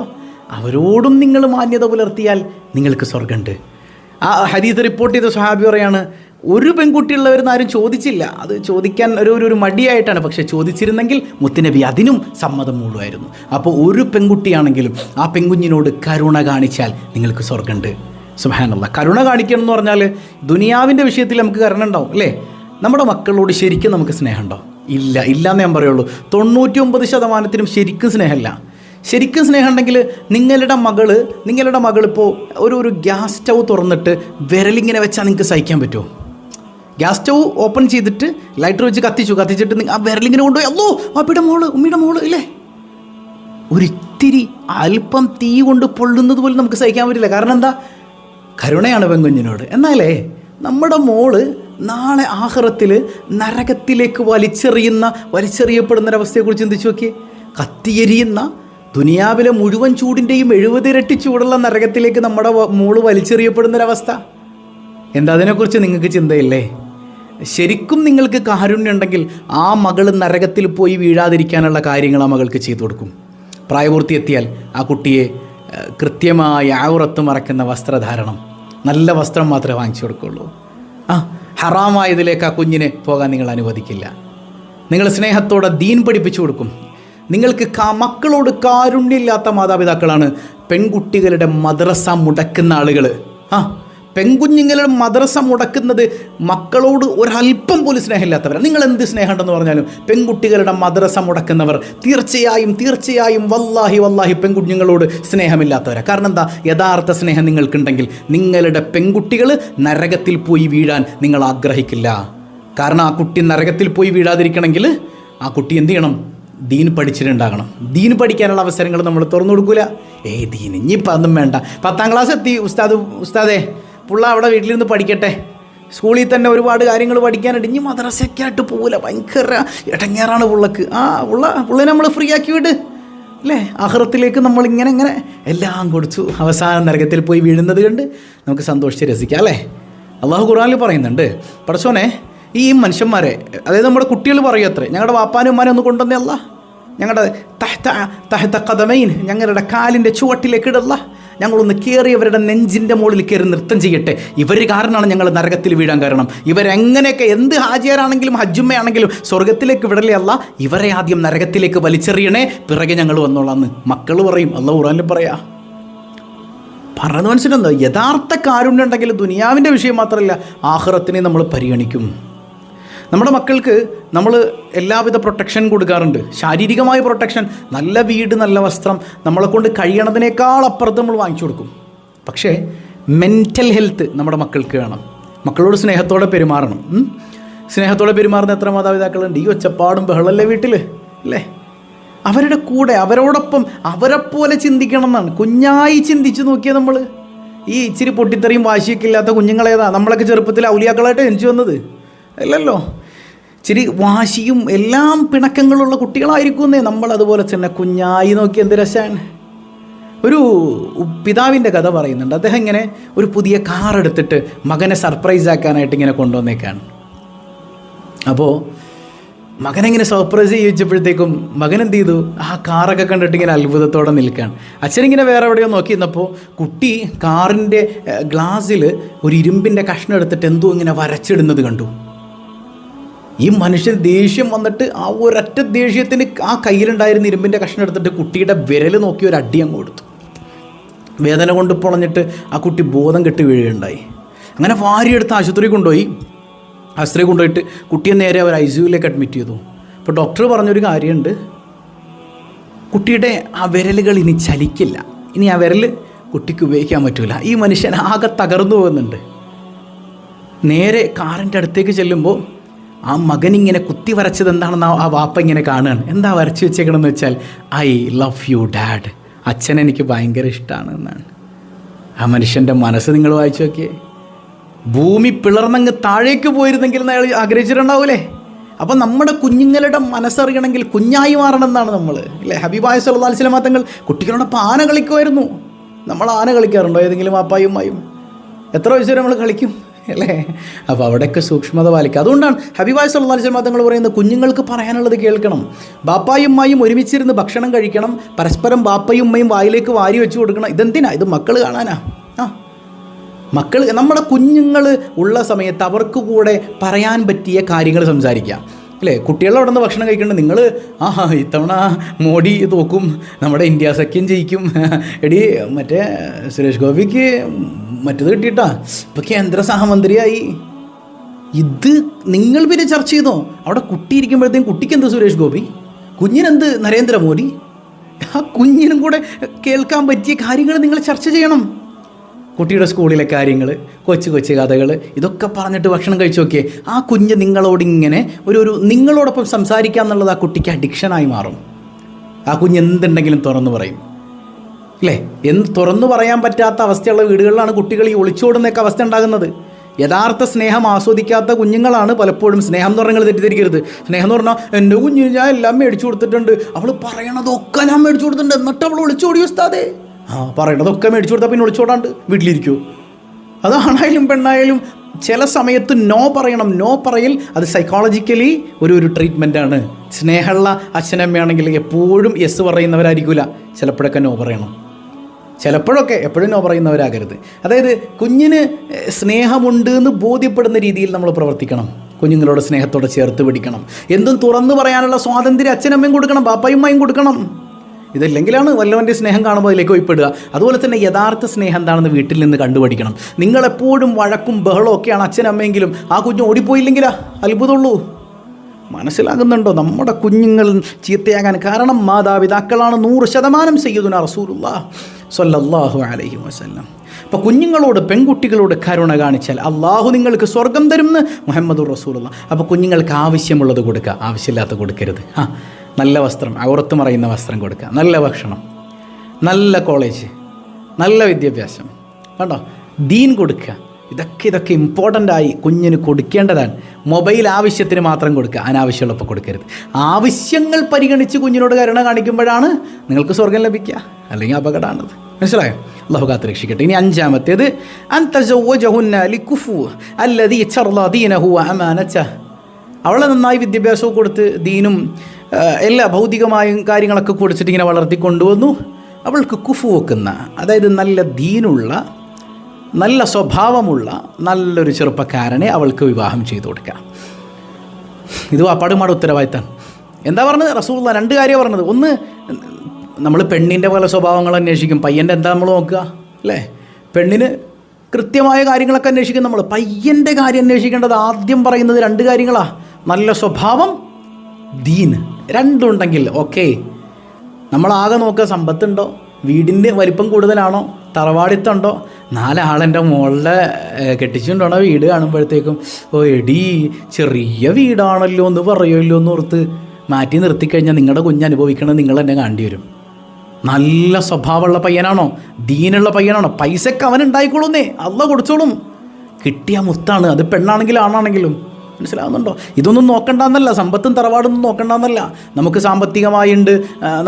അവരോടും നിങ്ങൾ മാന്യത പുലർത്തിയാൽ നിങ്ങൾക്ക് സ്വർഗമുണ്ട്. ആ ഹദീസ് റിപ്പോർട്ട് ചെയ്ത സഹാബി പറയാണ്, ഒരു പെൺകുട്ടിയുള്ളവരെന്ന് ആരും ചോദിച്ചില്ല, അത് ചോദിക്കാൻ ഒരു മടിയായിട്ടാണ്. പക്ഷേ ചോദിച്ചിരുന്നെങ്കിൽ മുത്തുനബി അതിനും സമ്മതം മൂടുമായിരുന്നു. അപ്പോൾ ഒരു പെൺകുട്ടിയാണെങ്കിലും ആ പെൺകുഞ്ഞിനോട് കരുണ കാണിച്ചാൽ നിങ്ങൾക്ക് സ്വർഗമുണ്ട്. സുബ്ഹാനല്ലാഹ്. കരുണ കാണിക്കണം എന്ന് പറഞ്ഞാൽ ദുനിയാവിൻ്റെ വിഷയത്തിൽ നമുക്ക് കരുണ ഉണ്ടാവും അല്ലേ? നമ്മുടെ മക്കളോട് ശരിക്കും നമുക്ക് സ്നേഹമുണ്ടോ? ഇല്ലയെന്ന് ഞാൻ പറയുള്ളൂ. 99% ശരിക്കും സ്നേഹമില്ല. ശരിക്കും സ്നേഹം ഉണ്ടെങ്കിൽ നിങ്ങളുടെ മകൾ ഇപ്പോൾ ഒരു ഗ്യാസ് സ്റ്റൗ തുറന്നിട്ട് വിരലിങ്ങനെ വെച്ചാൽ നിങ്ങൾക്ക് സഹിക്കാൻ പറ്റുമോ? ഗ്യാസ് സ്റ്റൗ ഓപ്പൺ ചെയ്തിട്ട് ലൈറ്റർ വെച്ച് കത്തിച്ചിട്ട് ആ വിരലിങ്ങനെ കൊണ്ടുപോയി, അല്ലോ വാപ്പിയുടെ മോള്, ഉമ്മിയുടെ മോള് ഇല്ലേ, ഒരിത്തിരി അല്പം തീ കൊണ്ട് പൊള്ളുന്നത് പോലും നമുക്ക് സഹിക്കാൻ പറ്റില്ല. കാരണം എന്താ? കരുണയാണ് പെൺകുഞ്ഞിനോട്. എന്നാലേ നമ്മുടെ മോള് നാളെ ആഖിറത്തിൽ നരകത്തിലേക്ക് വലിച്ചെറിയപ്പെടുന്നൊരവസ്ഥയെക്കുറിച്ച് ചിന്തിച്ചു നോക്കിയേ. കത്തിയെരിയുന്ന ദുനിയാവിലെ മുഴുവൻ ചൂടിൻ്റെയും 70 ഇരട്ടി ചൂടുള്ള നരകത്തിലേക്ക് നമ്മുടെ മോള് വലിച്ചെറിയപ്പെടുന്നൊരവസ്ഥ. എന്താ അതിനെക്കുറിച്ച് നിങ്ങൾക്ക് ചിന്തയില്ലേ? ശരിക്കും നിങ്ങൾക്ക് കാരുണ്യം ഉണ്ടെങ്കിൽ ആ മകൾ നരകത്തിൽ പോയി വീഴാതിരിക്കാനുള്ള കാര്യങ്ങൾ ആ മകൾക്ക് ചെയ്തു കൊടുക്കും. പ്രായപൂർത്തി എത്തിയാൽ ആ കുട്ടിയെ കൃത്യമായ ഔറത്ത് മറക്കുന്ന വസ്ത്രധാരണം, നല്ല വസ്ത്രം മാത്രമേ വാങ്ങിച്ചു കൊടുക്കുള്ളൂ. ഹറാമായതിലേക്ക് ആ കുഞ്ഞിനെ പോകാൻ നിങ്ങൾ അനുവദിക്കില്ല. നിങ്ങൾ സ്നേഹത്തോടെ ദീൻ പഠിപ്പിച്ചു കൊടുക്കും. നിങ്ങൾക്ക് മക്കളോട് കാരുണ്യമില്ലാത്ത മാതാപിതാക്കളാണ് പെൺകുട്ടികളുടെ മദ്രസ മുടക്കുന്ന ആളുകൾ. പെൺകുഞ്ഞുങ്ങളുടെ മദ്രസ മുടക്കുന്നത് മക്കളോട് ഒരല്പം പോലും സ്നേഹമില്ലാത്തവരാണ്. നിങ്ങൾ എന്ത് സ്നേഹമുണ്ടെന്ന് പറഞ്ഞാലും പെൺകുട്ടികളുടെ മദ്രസ മുടക്കുന്നവർ തീർച്ചയായും വല്ലാഹി പെൺകുഞ്ഞുങ്ങളോട് സ്നേഹമില്ലാത്തവരാണ്. കാരണം എന്താ? യഥാർത്ഥ സ്നേഹം നിങ്ങൾക്കുണ്ടെങ്കിൽ നിങ്ങളുടെ പെൺകുട്ടികൾ നരകത്തിൽ പോയി വീഴാൻ നിങ്ങൾ ആഗ്രഹിക്കില്ല. കാരണം ആ കുട്ടി നരകത്തിൽ പോയി വീഴാതിരിക്കണമെങ്കിൽ ആ കുട്ടി എന്ത് ചെയ്യണം? ദീൻ പഠിച്ചിട്ടുണ്ടാകണം. ദീൻ പഠിക്കാനുള്ള അവസരങ്ങൾ നമ്മൾ തുറന്നു കൊടുക്കില്ല. ദീൻ ഇനിയിപ്പോൾ അതൊന്നും വേണ്ട, 10ാം ക്ലാസ് എത്തി, ഉസ്താദേ പുള്ള അവിടെ വീട്ടിലിരുന്ന് പഠിക്കട്ടെ, സ്കൂളിൽ തന്നെ ഒരുപാട് കാര്യങ്ങൾ പഠിക്കാനുണ്ട്, ഇനി മദ്രസയൊക്കെ ആയിട്ട് പോകില്ല, ഭയങ്കര ഇടങ്ങേറാണ് പുള്ളക്ക്. പുള്ളിനെ നമ്മൾ ഫ്രീ ആക്കി വിട് അല്ലേ? ആഖിറത്തിലേക്ക് നമ്മളിങ്ങനെ എല്ലാം കൊടുത്തു അവസാനം നരകത്തിൽ പോയി വീഴുന്നത് കണ്ട് നമുക്ക് സന്തോഷിച്ച് രസിക്കാം അല്ലേ? അള്ളാഹു ഖുർആനിൽ പറയുന്നുണ്ട്, പടച്ചോനെ ഈ മനുഷ്യന്മാരെ, അതായത് നമ്മുടെ കുട്ടികൾ പറയും അത്രേ, ഞങ്ങളുടെ വാപ്പാനും ഉമ്മാനെ ഒന്ന് കൊണ്ടുവന്നേ അല്ല, ഞങ്ങളുടെ തഹ്ത ഖദമൈൻ, ഞങ്ങളുടെ കാലിൻ്റെ ചുവട്ടിലേക്ക് ഇടല്ല, ഞങ്ങളൊന്ന് കയറിയവരുടെ നെഞ്ചിൻ്റെ മുകളിൽ കയറി നൃത്തം ചെയ്യട്ടെ. ഇവർ കാരണമാണ് ഞങ്ങൾ നരകത്തിൽ വീഴാൻ കാരണം. ഇവരെങ്ങനെയൊക്കെ എന്ത് ഹാജിയാരാണെങ്കിലും ഹജ്ജുമ്മയാണെങ്കിലും സ്വർഗത്തിലേക്ക് വിടലേ അല്ല, ഇവരെ ആദ്യം നരകത്തിലേക്ക് വലിച്ചെറിയണേ, പിറകെ ഞങ്ങൾ വന്നോളാന്ന് മക്കൾ പറയും. അല്ലാഹു ഖുർആനിൽ പറയാ. പറഞ്ഞത് മനസ്സിലുണ്ടോ? യഥാർത്ഥ കാരുണ്യം ഉണ്ടെങ്കിൽ ദുനിയാവിൻ്റെ വിഷയം മാത്രമല്ല ആഖിറത്തിനെ നമ്മൾ പരിഗണിക്കും. നമ്മുടെ മക്കൾക്ക് നമ്മൾ എല്ലാവിധ പ്രൊട്ടക്ഷൻ കൊടുക്കാറുണ്ട്. ശാരീരികമായ പ്രൊട്ടക്ഷൻ, നല്ല വീട്, നല്ല വസ്ത്രം, നമ്മളെക്കൊണ്ട് കഴിയണതിനേക്കാൾ അപ്പുറത്ത് നമ്മൾ വാങ്ങിച്ചു കൊടുക്കും. പക്ഷേ മെൻ്റൽ ഹെൽത്ത് നമ്മുടെ മക്കൾക്ക് വേണം. മക്കളോട് സ്നേഹത്തോടെ പെരുമാറണം. സ്നേഹത്തോടെ പെരുമാറുന്ന എത്ര മാതാപിതാക്കളുണ്ട്? ഈ ഒച്ചപ്പാടും ബഹളല്ലേ വീട്ടിൽ അല്ലേ? അവരുടെ കൂടെ അവരോടൊപ്പം അവരെപ്പോലെ ചിന്തിക്കണം എന്നാണ്. കുഞ്ഞായി ചിന്തിച്ച് നോക്കിയാൽ നമ്മൾ ഈ ഇച്ചിരി പൊട്ടിത്തെറിയും വാശിയൊക്കെ ഇല്ലാത്ത കുഞ്ഞുങ്ങളേതാ നമ്മളൊക്കെ ചെറുപ്പത്തിൽ ഔലിയാക്കളായിട്ട് ജനിച്ചു വന്നത്? അല്ലല്ലോ. ഇച്ചിരി വാശിയും എല്ലാം പിണക്കങ്ങളുള്ള കുട്ടികളായിരിക്കുന്നേ. നമ്മളതുപോലെ തന്നെ കുഞ്ഞായി നോക്കി എന്ത് രസമാണ്. ഒരു പിതാവിൻ്റെ കഥ പറയുന്നുണ്ട്. അദ്ദേഹം ഇങ്ങനെ ഒരു പുതിയ കാർ എടുത്തിട്ട് മകനെ സർപ്രൈസ് ആക്കാനായിട്ട് ഇങ്ങനെ കൊണ്ടുവന്നേക്കാണ്. അപ്പോൾ മകനെങ്ങനെ സർപ്രൈസ് ചെയ്യിച്ചപ്പോഴത്തേക്കും മകൻ എന്ത് ചെയ്തു, ആ കാറൊക്കെ കണ്ടിട്ട് ഇങ്ങനെ അത്ഭുതത്തോടെ നിൽക്കുകയാണ്. അച്ഛനിങ്ങനെ വേറെ എവിടെയോ നോക്കി നിന്നപ്പോൾ കുട്ടി കാറിൻ്റെ ഗ്ലാസ്സിൽ ഒരു ഇരുമ്പിൻ്റെ കഷ്ണം എടുത്തിട്ട് എന്തോ ഇങ്ങനെ വരച്ചിടുന്നത് കണ്ടു. ഈ മനുഷ്യൻ ദേഷ്യം വന്നിട്ട് ആ ഒരൊറ്റ ദേഷ്യത്തിന് ആ കയ്യിലുണ്ടായിരുന്ന ഇരുമ്പിൻ്റെ കഷ്ണം എടുത്തിട്ട് കുട്ടിയുടെ വിരൽ നോക്കി ഒരു അടി അങ്ങ് കൊടുത്തു. വേദന കൊണ്ട് പൊളഞ്ഞിട്ട് ആ കുട്ടി ബോധം കെട്ട് വീഴുകയുണ്ടായി. അങ്ങനെ വാരിയെടുത്ത് ആശുപത്രി കൊണ്ടുപോയിട്ട് കുട്ടിയെ നേരെ അവർ ICUവിലേക്ക് അഡ്മിറ്റ് ചെയ്തു. അപ്പോൾ ഡോക്ടർ പറഞ്ഞൊരു കാര്യമുണ്ട്, കുട്ടിയുടെ ആ വിരലുകൾ ഇനി ചലിക്കില്ല, ഇനി ആ വിരൽ കുട്ടിക്ക് ഉപയോഗിക്കാൻ പറ്റില്ല. ഈ മനുഷ്യൻ ആകെ തകർന്നു പോകുന്നുണ്ട്. നേരെ കാറിൻ്റെ അടുത്തേക്ക് ചെല്ലുമ്പോൾ ആ മകനിങ്ങനെ കുത്തി വരച്ചത് എന്താണെന്ന് ആ വാപ്പ ഇങ്ങനെ കാണുകയാണ്. എന്താ വരച്ച് വെച്ചേക്കണമെന്ന് വെച്ചാൽ, ഐ ലവ് യു ഡാഡ്, അച്ഛൻ എനിക്ക് ഭയങ്കര ഇഷ്ടമാണ് എന്നാണ്. ആ മനുഷ്യൻ്റെ മനസ്സ് നിങ്ങൾ വായിച്ചു നോക്കിയേ. ഭൂമി പിളർന്നങ്ങ് താഴേക്ക് പോയിരുന്നെങ്കിൽ അയാൾ ആഗ്രഹിച്ചിട്ടുണ്ടാവൂലേ. അപ്പം നമ്മുടെ കുഞ്ഞുങ്ങളുടെ മനസ്സറിയണമെങ്കിൽ കുഞ്ഞായി മാറണം എന്നാണ് നമ്മൾ അല്ലേ. ഹബീബായ സല്ലല്ലാഹു അലൈഹി വസല്ലം തങ്ങൾ കുട്ടികളോടൊപ്പം ആന കളിക്കുമായിരുന്നു. നമ്മൾ ആന കളിക്കാറുണ്ടോ ഏതെങ്കിലും വാപ്പായും ഉമ്മായും? എത്ര വയസ്സ് വരെ നമ്മൾ കളിക്കും അല്ലേ? അപ്പോൾ അവിടെയൊക്കെ സൂക്ഷ്മത പാലിക്കുക. അതുകൊണ്ടാണ് ഹബീബായ സല്ലല്ലാഹു അലൈഹി വസല്ലം തങ്ങൾ പറയുന്നത്, കുഞ്ഞുങ്ങൾക്ക് പറയാനുള്ളത് കേൾക്കണം. ബാപ്പായും ഉമ്മായും ഒരുമിച്ചിരുന്ന് ഭക്ഷണം കഴിക്കണം, പരസ്പരം ബാപ്പയും ഉമ്മയും വായിലേക്ക് വാരി വെച്ച് കൊടുക്കണം. ഇതെന്തിനാ? ഇത് മക്കൾ കാണാനാ. മക്കൾ, നമ്മുടെ കുഞ്ഞുങ്ങൾ ഉള്ള സമയത്ത് അവർക്ക് കൂടെ പറയാൻ പറ്റിയ കാര്യങ്ങൾ സംസാരിക്കാം അല്ലേ. കുട്ടികളെ അവിടെ നിന്ന് ഭക്ഷണം കഴിക്കേണ്ടത് നിങ്ങൾ ഇത്തവണ മോഡി തോക്കും, നമ്മുടെ ഇന്ത്യ സഖ്യം ജയിക്കും, എടി മറ്റേ സുരേഷ് ഗോപിക്ക് മറ്റേത് കിട്ടിയിട്ടാ ഇപ്പം കേന്ദ്ര സഹമന്ത്രിയായി. ഇത് നിങ്ങൾ പിന്നെ ചർച്ച ചെയ്തോ? അവിടെ കുട്ടി ഇരിക്കുമ്പോഴത്തേക്കും കുട്ടിക്ക് എന്ത് സുരേഷ് ഗോപി, കുഞ്ഞിനെന്ത് നരേന്ദ്രമോദി? ആ കുഞ്ഞിനും കൂടെ കേൾക്കാൻ പറ്റിയ കാര്യങ്ങൾ നിങ്ങൾ ചർച്ച ചെയ്യണം. കുട്ടിയുടെ സ്കൂളിലെ കാര്യങ്ങൾ, കൊച്ചു കഥകൾ, ഇതൊക്കെ പറഞ്ഞിട്ട് ഭക്ഷണം കഴിച്ചു നോക്കിയേ. ആ കുഞ്ഞ് നിങ്ങളോടിങ്ങനെ നിങ്ങളോടൊപ്പം സംസാരിക്കുക എന്നുള്ളത് ആ കുട്ടിക്ക് അഡിക്ഷനായി മാറും. ആ കുഞ്ഞ് എന്തുണ്ടെങ്കിലും തുറന്നു പറയും അല്ലേ. തുറന്നു പറയാൻ പറ്റാത്ത അവസ്ഥയുള്ള വീടുകളിലാണ് കുട്ടികൾ ഈ ഒളിച്ചോടുന്നൊക്കെ അവസ്ഥ ഉണ്ടാകുന്നത്. യഥാർത്ഥ സ്നേഹം ആസ്വദിക്കാത്ത കുഞ്ഞുങ്ങളാണ് പലപ്പോഴും. സ്നേഹം എന്ന് പറഞ്ഞാൽ തെറ്റിദ്ധരിക്കരുത്. സ്നേഹം എന്ന് പറഞ്ഞാൽ എൻ്റെ കുഞ്ഞിന് ഞാൻ എല്ലാം മേടിച്ചു കൊടുത്തിട്ടുണ്ട്, അവൾ പറയണതൊക്കെ ഞാൻ മേടിച്ചു കൊടുത്തിട്ടുണ്ട്, എന്നിട്ട് അവൾ ഒളിച്ചോടി ഉസ്താദേ. പറയണതൊക്കെ മേടിച്ചു കൊടുത്താൽ പിന്നെ ഒളിച്ചോടാണ്ട് വീട്ടിലിരിക്കുമോ? അതാണായാലും പെണ്ണായാലും ചില സമയത്ത് നോ പറയണം. നോ പറയൽ അത് സൈക്കോളജിക്കലി ഒരു ട്രീറ്റ്മെൻറ്റാണ്. സ്നേഹമുള്ള അച്ഛനമ്മയാണെങ്കിൽ എപ്പോഴും യെസ് പറയുന്നവരായിരിക്കില്ല, ചിലപ്പോഴൊക്കെ നോ പറയണം. എപ്പോഴും നോ പറയുന്നവരാകരുത്. അതായത് കുഞ്ഞിന് സ്നേഹമുണ്ട് എന്ന് ബോധ്യപ്പെടുന്ന രീതിയിൽ നമ്മൾ പ്രവർത്തിക്കണം. കുഞ്ഞുങ്ങളോട് സ്നേഹത്തോടെ ചേർത്ത് പിടിക്കണം. എന്തും തുറന്നു പറയാനുള്ള സ്വാതന്ത്ര്യം അച്ഛനമ്മയും കൊടുക്കണം, ബാപ്പയും അമ്മയും കൊടുക്കണം. ഇതല്ലെങ്കിലാണ് വല്ലവൻ്റെ സ്നേഹം കാണുമ്പോൾ അതിലേക്ക് പോയിപ്പെടുക. അതുപോലെ തന്നെ യഥാർത്ഥ സ്നേഹം എന്താണെന്ന് വീട്ടിൽ നിന്ന് കണ്ടുപഠിക്കണം. നിങ്ങളെപ്പോഴും വഴക്കും ബഹളവും ഒക്കെയാണ് അച്ഛനമ്മയെങ്കിലും ആ കുഞ്ഞ് ഓടിപ്പോയില്ലെങ്കിലാ അത്ഭുതമുള്ളൂ. മനസ്സിലാകുന്നുണ്ടോ? നമ്മുടെ കുഞ്ഞുങ്ങൾ ചീത്തയാകാൻ കാരണം മാതാപിതാക്കളാണ്. 100% സയ്യിദുനാ റസൂലുള്ളാഹി സ്വല്ലല്ലാഹു അലൈഹി വസല്ലം. അപ്പോൾ കുഞ്ഞുങ്ങളോട്, പെൺകുട്ടികളോട് കരുണ കാണിച്ചാൽ അള്ളാഹു നിങ്ങൾക്ക് സ്വർഗം തരുമെന്ന് മുഹമ്മദുർ റസൂലുള്ളാഹി. അപ്പോൾ കുഞ്ഞുങ്ങൾക്ക് ആവശ്യമുള്ളത് കൊടുക്കുക, ആവശ്യമില്ലാത്ത കൊടുക്കരുത്. നല്ല വസ്ത്രം, ഔറത്ത് മറയുന്ന വസ്ത്രം കൊടുക്കുക, നല്ല ഭക്ഷണം, നല്ല കോളേജ്, നല്ല വിദ്യാഭ്യാസം, കണ്ടോ, ദീൻ കൊടുക്കുക. ഇതൊക്കെ ഇമ്പോർട്ടൻ്റായി കുഞ്ഞിന് കൊടുക്കേണ്ടതാണ്. മൊബൈൽ ആവശ്യത്തിന് മാത്രം കൊടുക്കുക, അനാവശ്യമുള്ളപ്പോൾ കൊടുക്കരുത്. ആവശ്യങ്ങൾ പരിഗണിച്ച് കുഞ്ഞിനോട് കരുണ കാണിക്കുമ്പോഴാണ് നിങ്ങൾക്ക് സ്വർഗം ലഭിക്കുക, അല്ലെങ്കിൽ അപകടമാണത്. മനസ്സിലായോ? അല്ലാഹു കാത്ത് രക്ഷിക്കട്ടെ. ഇനി 5-ാമത്തേത്, അവളെ നന്നായി വിദ്യാഭ്യാസവും കൊടുത്ത് ദീനും എല്ലാ ഭൗതികമായും കാര്യങ്ങളൊക്കെ കൊടുത്തിട്ട് ഇങ്ങനെ വളർത്തിക്കൊണ്ടുവന്നു. അവൾക്ക് കുഫു വെക്കുന്ന, അതായത് നല്ല ദീനുള്ള, നല്ല സ്വഭാവമുള്ള നല്ലൊരു ചെറുപ്പക്കാരനെ അവൾക്ക് വിവാഹം ചെയ്തു കൊടുക്കുക. ഇത് വാപ്പാടുമാടെ ഉത്തരവാദിത്തമാണ്. എന്താ പറഞ്ഞത്? റസൂലുള്ളാഹി 2 കാര്യമാണ് പറഞ്ഞത്. ഒന്ന്, നമ്മൾ പെണ്ണിൻ്റെ പല സ്വഭാവങ്ങൾ അന്വേഷിക്കും, പയ്യൻ്റെ എന്താ നമ്മൾ നോക്കുക അല്ലേ? പെണ്ണിന് കൃത്യമായ കാര്യങ്ങളൊക്കെ അന്വേഷിക്കും നമ്മൾ. പയ്യൻ്റെ കാര്യം അന്വേഷിക്കേണ്ടത് ആദ്യം പറയുന്നത് 2 കാര്യങ്ങളാണ്. നല്ല സ്വഭാവം, ദീൻ. 2 ഉണ്ടെങ്കിൽ ഓക്കെ. നമ്മളാകെ നോക്കുക, സമ്പത്തുണ്ടോ, വീടിൻ്റെ വലിപ്പം കൂടുതലാണോ, തറവാടിത്തുണ്ടോ, 4 ആളെൻ്റെ മോളുടെ കെട്ടിച്ചുകൊണ്ടാണോ വീട് കാണുമ്പോഴത്തേക്കും എടി ചെറിയ വീടാണല്ലോ എന്ന് പറയുമല്ലോ എന്ന് ഓർത്ത് മാറ്റി നിർത്തിക്കഴിഞ്ഞാൽ നിങ്ങളുടെ കുഞ്ഞ് അനുഭവിക്കണത് നിങ്ങൾ തന്നെ കാണേണ്ടി വരും. നല്ല സ്വഭാവമുള്ള പയ്യനാണോ, ദീനുള്ള പയ്യനാണോ, പൈസക്ക് അവൻ ഉണ്ടായിക്കോളൂന്നേ, അള്ളാഹ് കൊടുത്തോളും. കിട്ടിയ മുത്താണ്, അത് പെണ്ണാണെങ്കിലും ആണാണെങ്കിലും. മനസ്സിലാവുന്നുണ്ടോ? ഇതൊന്നും നോക്കണ്ടെന്നല്ല, സമ്പത്തും തറവാടൊന്നും നോക്കണ്ടെന്നല്ല. നമുക്ക് സാമ്പത്തികമായുണ്ട്,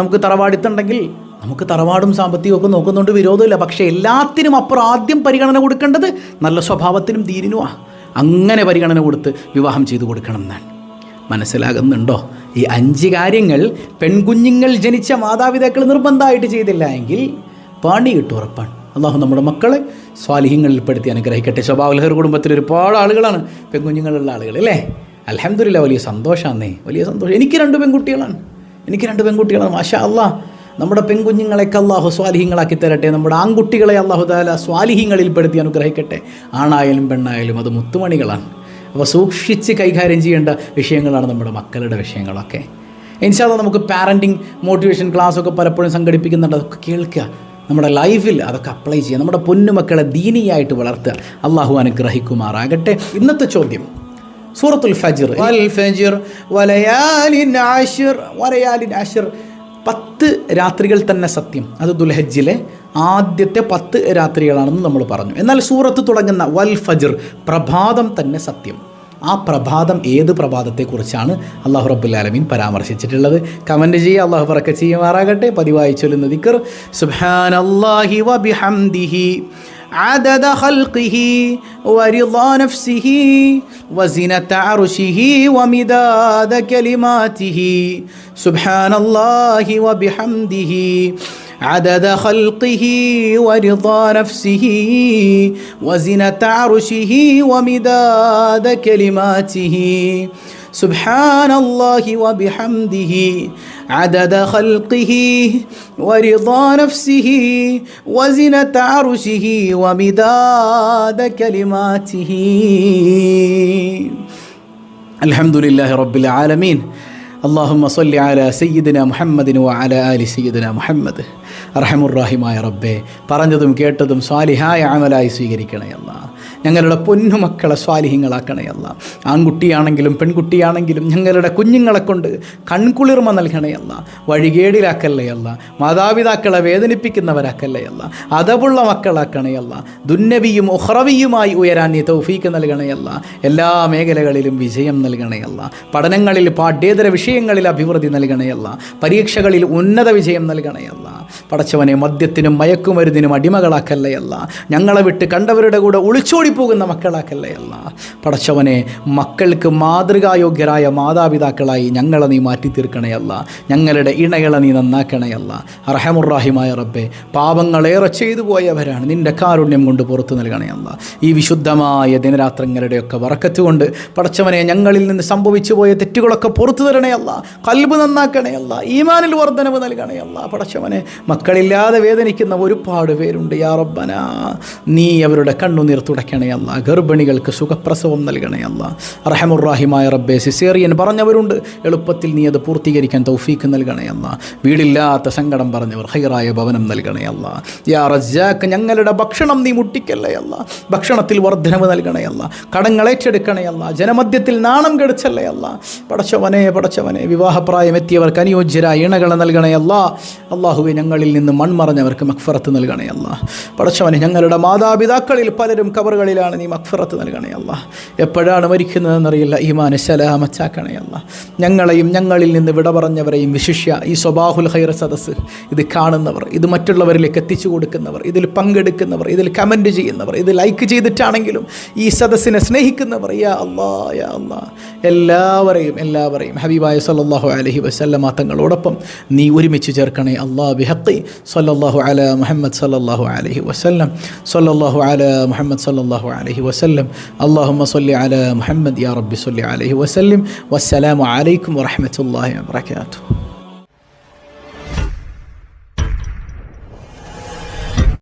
നമുക്ക് തറവാടിത്തുണ്ടെങ്കിൽ നമുക്ക് തറവാടും സാമ്പത്തികമൊക്കെ നോക്കുന്നുണ്ട്, വിരോധമില്ല. പക്ഷേ എല്ലാത്തിനും അപ്പുറം ആദ്യം പരിഗണന കൊടുക്കേണ്ടത് നല്ല സ്വഭാവത്തിനും ദീനിനുമാണ്. അങ്ങനെ പരിഗണന കൊടുത്ത് വിവാഹം ചെയ്തു കൊടുക്കണം എന്നാണ്. മനസ്സിലാകുന്നുണ്ടോ? ഈ 5 കാര്യങ്ങൾ പെൺകുഞ്ഞുങ്ങൾ ജനിച്ച മാതാപിതാക്കൾ നിർബന്ധമായിട്ട് ചെയ്തില്ല എങ്കിൽ പണി കിട്ടും, ഉറപ്പാണ്. അള്ളാഹു നമ്മുടെ മക്കളെ സ്വാലിഹ്യങ്ങളിൽ പെടുത്തി അനുഗ്രഹിക്കട്ടെ. സ്വഭാവലഹർ കുടുംബത്തിൽ ഒരുപാട് ആളുകളാണ് പെൺകുഞ്ഞുങ്ങളുള്ള ആളുകൾ, അല്ലേ? അൽഹംദുലില്ലാ, വലിയ സന്തോഷമാണേ, വലിയ സന്തോഷം. എനിക്ക് 2 പെൺകുട്ടികളാണ്. മാഷാ അല്ലാഹ്. നമ്മുടെ പെൺകുഞ്ഞുങ്ങളെയൊക്കെ അള്ളാഹു സ്വാലിഹ്യങ്ങളാക്കി തരട്ടെ. നമ്മുടെ ആൺകുട്ടികളെ അള്ളാഹു തആല സ്വാലിഹ്യങ്ങളിൽ പെടുത്തി അനുഗ്രഹിക്കട്ടെ. ആണായാലും പെണ്ണായാലും അത് മുത്തുമണികളാണ്. അപ്പോൾ സൂക്ഷിച്ച് കൈകാര്യം ചെയ്യേണ്ട വിഷയങ്ങളാണ് നമ്മുടെ മക്കളുടെ വിഷയങ്ങളൊക്കെ. ഇൻഷാ അല്ലാഹ് നമുക്ക് പാരൻറ്റിങ് മോട്ടിവേഷൻ ക്ലാസ്സൊക്കെ പലപ്പോഴും സംഘടിപ്പിക്കുന്നുണ്ട്. അതൊക്കെ കേൾക്കുക, നമ്മുടെ ലൈഫിൽ അതൊക്കെ അപ്ലൈ ചെയ്യുക, നമ്മുടെ പൊന്നുമക്കളെ ദീനിയായിട്ട് വളർത്തുക. അള്ളാഹു അനുഗ്രഹിക്കുമാറാകട്ടെ. ഇന്നത്തെ ചോദ്യം സൂറത്തുൽ ഫജ്ർ, വൽ ഫജ്ർ വലയാലിൻ അശ്ർ, 10 രാത്രികൾ തന്നെ സത്യം. അത് ദുൽഹജ്ജിലെ ആദ്യത്തെ 10 രാത്രികളാണെന്ന് നമ്മൾ പറഞ്ഞു. എന്നാൽ സൂറത്ത് തുടങ്ങുന്ന വൽ ഫജ്ർ, പ്രഭാതം തന്നെ സത്യം. ആ പ്രഭാതം ഏത് പ്രഭാതത്തെക്കുറിച്ചാണ് അല്ലാഹു റബ്ബുൽ ആലമീൻ പരാമർശിച്ചിട്ടുള്ളത്? കമൻറ്റ് ചെയ്യുക. അല്ലാഹു ബറക്കത്ത് ചെയ്യുമാറാകട്ടെ. പതിവായി ചൊല്ലുന്ന ദിക്ർ സുബ്ഹാനല്ലാഹി വബിഹംദിഹി عدد خلقه ورضا نفسه وزنة عرشه ومداد كلماته سبحان الله وبحمده عدد خلقه ورضا نفسه وزنة عرشه ومداد كلماته سبحان الله وبحمده عدد خلقه ورضا نفسه وزنة عرشه ومداد كلماته الحمد لله رب العالمين اللهم صل على سيدنا محمد وعلى آل سيدنا محمد. അർഹമുർറഹീമായ റബ്ബേ, പറഞ്ഞതും കേട്ടതും സ്വാലിഹായ അമലായി സ്വീകരിക്കണേ അല്ലാഹ്. ഞങ്ങളുടെ പൊന്നുമക്കളെ സ്വാലിഹ്യങ്ങളാക്കണേ അല്ലാഹ്. ആൺകുട്ടിയാണെങ്കിലും പെൺകുട്ടിയാണെങ്കിലും ഞങ്ങളുടെ കുഞ്ഞുങ്ങളെ കൊണ്ട് കൺകുളിർമ നൽകണേ അല്ലാഹ്. വഴികേടിലാക്കല്ലേ അല്ലാഹ്. മാതാപിതാക്കളെ വേദനിപ്പിക്കുന്നവരാക്കല്ലേ അല്ലാഹ്. അതവുള്ള മക്കളാക്കണേ അല്ലാഹ്. ദുന്നവിയും ഉഖ്റവിയുമായി ഉയരാൻ നീ തൗഫീക്ക് നൽകണേ അല്ലാഹ്. എല്ലാ മേഖലകളിലും വിജയം നൽകണേ അല്ലാഹ്. പഠനങ്ങളിൽ പാഠ്യേതര വിഷയങ്ങളിൽ അഭിവൃദ്ധി നൽകണേ അല്ലാഹ്. പരീക്ഷകളിൽ ഉന്നത വിജയം നൽകണേ അല്ലാഹ്. പടച്ചവനെ, മദ്യത്തിനും മയക്കുമരുന്നിനും അടിമകളാക്കല്ലേ അല്ലാഹ്. ഞങ്ങളെ വിട്ട് കണ്ടവരുടെ കൂടെ ഒളിച്ചോടിപ്പോകുന്ന മക്കളാക്കല്ലേ അല്ലാഹ്. പടച്ചവനെ, മക്കൾക്ക് മാതൃകായോഗ്യരായ മാതാപിതാക്കളായി ഞങ്ങളെ നീ മാറ്റി തീർക്കണേ അല്ലാഹ്. ഞങ്ങളുടെ ഇണകളെ നീ നന്നാക്കണേ അല്ലാഹ്. അർഹമുർറഹീമായ റബ്ബേ, പാപങ്ങളേറെ ചെയ്തു പോയവരാണ്, നിൻ്റെ കാരുണ്യം കൊണ്ട് പുറത്തു നൽകണേ അല്ലാഹ്. ഈ വിശുദ്ധമായ ദിനരാത്രങ്ങളുടെയൊക്കെ ബറക്കത്ത് കൊണ്ട് പടച്ചവനെ, ഞങ്ങളിൽ നിന്ന് സംഭവിച്ചു പോയ തെറ്റുകളൊക്കെ പുറത്തു തരണേ അല്ലാഹ്. ഖൽബ് നന്നാക്കണേ അല്ലാഹ്. ഈമാനിൽ വർദ്ധനവ് നൽകണേ അല്ലാഹ്. പടച്ചവനെ, മക്കളില്ലാതെ വേദനിക്കുന്ന ഒരുപാട് പേരുണ്ട്. യാ റബ്ബന, നീ അവരുടെ കണ്ണുനീർ തുടയ്ക്കണേ അല്ലാഹ്. ഗർഭിണികൾക്ക് സുഖപ്രസവം നൽകണേ അല്ലാഹ്. അർഹമുർറഹീമായ റബ്ബേ, സിസേറിയൻ പറഞ്ഞവരുണ്ട്, എളുപ്പത്തിൽ നീ അത് പൂർത്തീകരിക്കാൻ തൗഫീക്ക് നൽകണേ അല്ലാഹ്. വീടില്ലാത്ത സങ്കടം പറഞ്ഞവർ ഖൈറായ ഭവനം നൽകണേ അല്ലാഹ്. യാ റസ്സാഖ്, ഞങ്ങളുടെ ഭക്ഷണം നീ മുട്ടിക്കല്ലേ അല്ലാഹ്. ഭക്ഷണത്തിൽ വർദ്ധനവ് നൽകണേ അല്ലാഹ്. കടങ്ങൾ ഏറ്റെടുക്കണേ അല്ലാഹ്. ജനമധ്യത്തിൽ നാണം കെടുച്ചല്ലേ അല്ലാഹ്. പടച്ചവനെ, വിവാഹപ്രായം എത്തിയവർക്ക് അനുയോജ്യരായ ഇണകളെ നൽകണേ അല്ലാഹ്. അല്ലാഹുവേ, ഞങ്ങളിൽ നിന്ന് മൺമറഞ്ഞവർക്ക് മഗ്ഫിറത്ത് നൽകണേ അല്ലാഹ്. പടച്ചവനെ, ഞങ്ങളുടെ മാതാപിതാക്കളിൽ പലരും ഖബറുകളിലാണ്, നീ മഗ്ഫിറത്ത് നൽകണേ അല്ലാഹ്. എപ്പോഴാണ് മരിക്കുന്നതെന്നറിയില്ല, ഈമാൻ സലാമത്താക്കണേ അല്ലാഹ്. ഞങ്ങളെയും ഞങ്ങളിൽ നിന്ന് വിട പറഞ്ഞവരെയും വിശിഷ്യ ഈ സ്വബാഹുൽ ഖൈർ സദസ്സ് ഇത് കാണുന്നവർ, ഇത് മറ്റുള്ളവരിലേക്ക് എത്തിച്ചു കൊടുക്കുന്നവർ, ഇതിൽ പങ്കെടുക്കുന്നവർ, ഇതിൽ കമൻറ്റ് ചെയ്യുന്നവർ, ഇത് ലൈക്ക് ചെയ്തിട്ടാണെങ്കിലും ഈ സദസ്സിനെ സ്നേഹിക്കുന്നവർ, യാ അല്ലാഹ് യാ അല്ലാഹ്, എല്ലാവരെയും ഹബീബായ സല്ലല്ലാഹു അലൈഹി വസല്ലമ തങ്ങളോടൊപ്പം നീ ഒരുമിച്ച് ചേർക്കണേ അല്ലാഹ്. ബിഹഖി സല്ലല്ലാഹു അലാ മുഹമ്മദ് സല്ലല്ലാഹു അലൈഹി വസല്ലം, സല്ലല്ലാഹു അലാ മുഹമ്മദ് സല്ലല്ലാഹു അലൈഹി വസല്ലം. അല്ലാഹുമ്മ സല്ലി അലാ മുഹമ്മദ് യാ റബ്ബി സല്ലി അലൈഹി വസല്ലം. വസ്സലാമു അലൈക്കും വറഹ്മത്തുള്ളാഹി വബറകാതുഹു.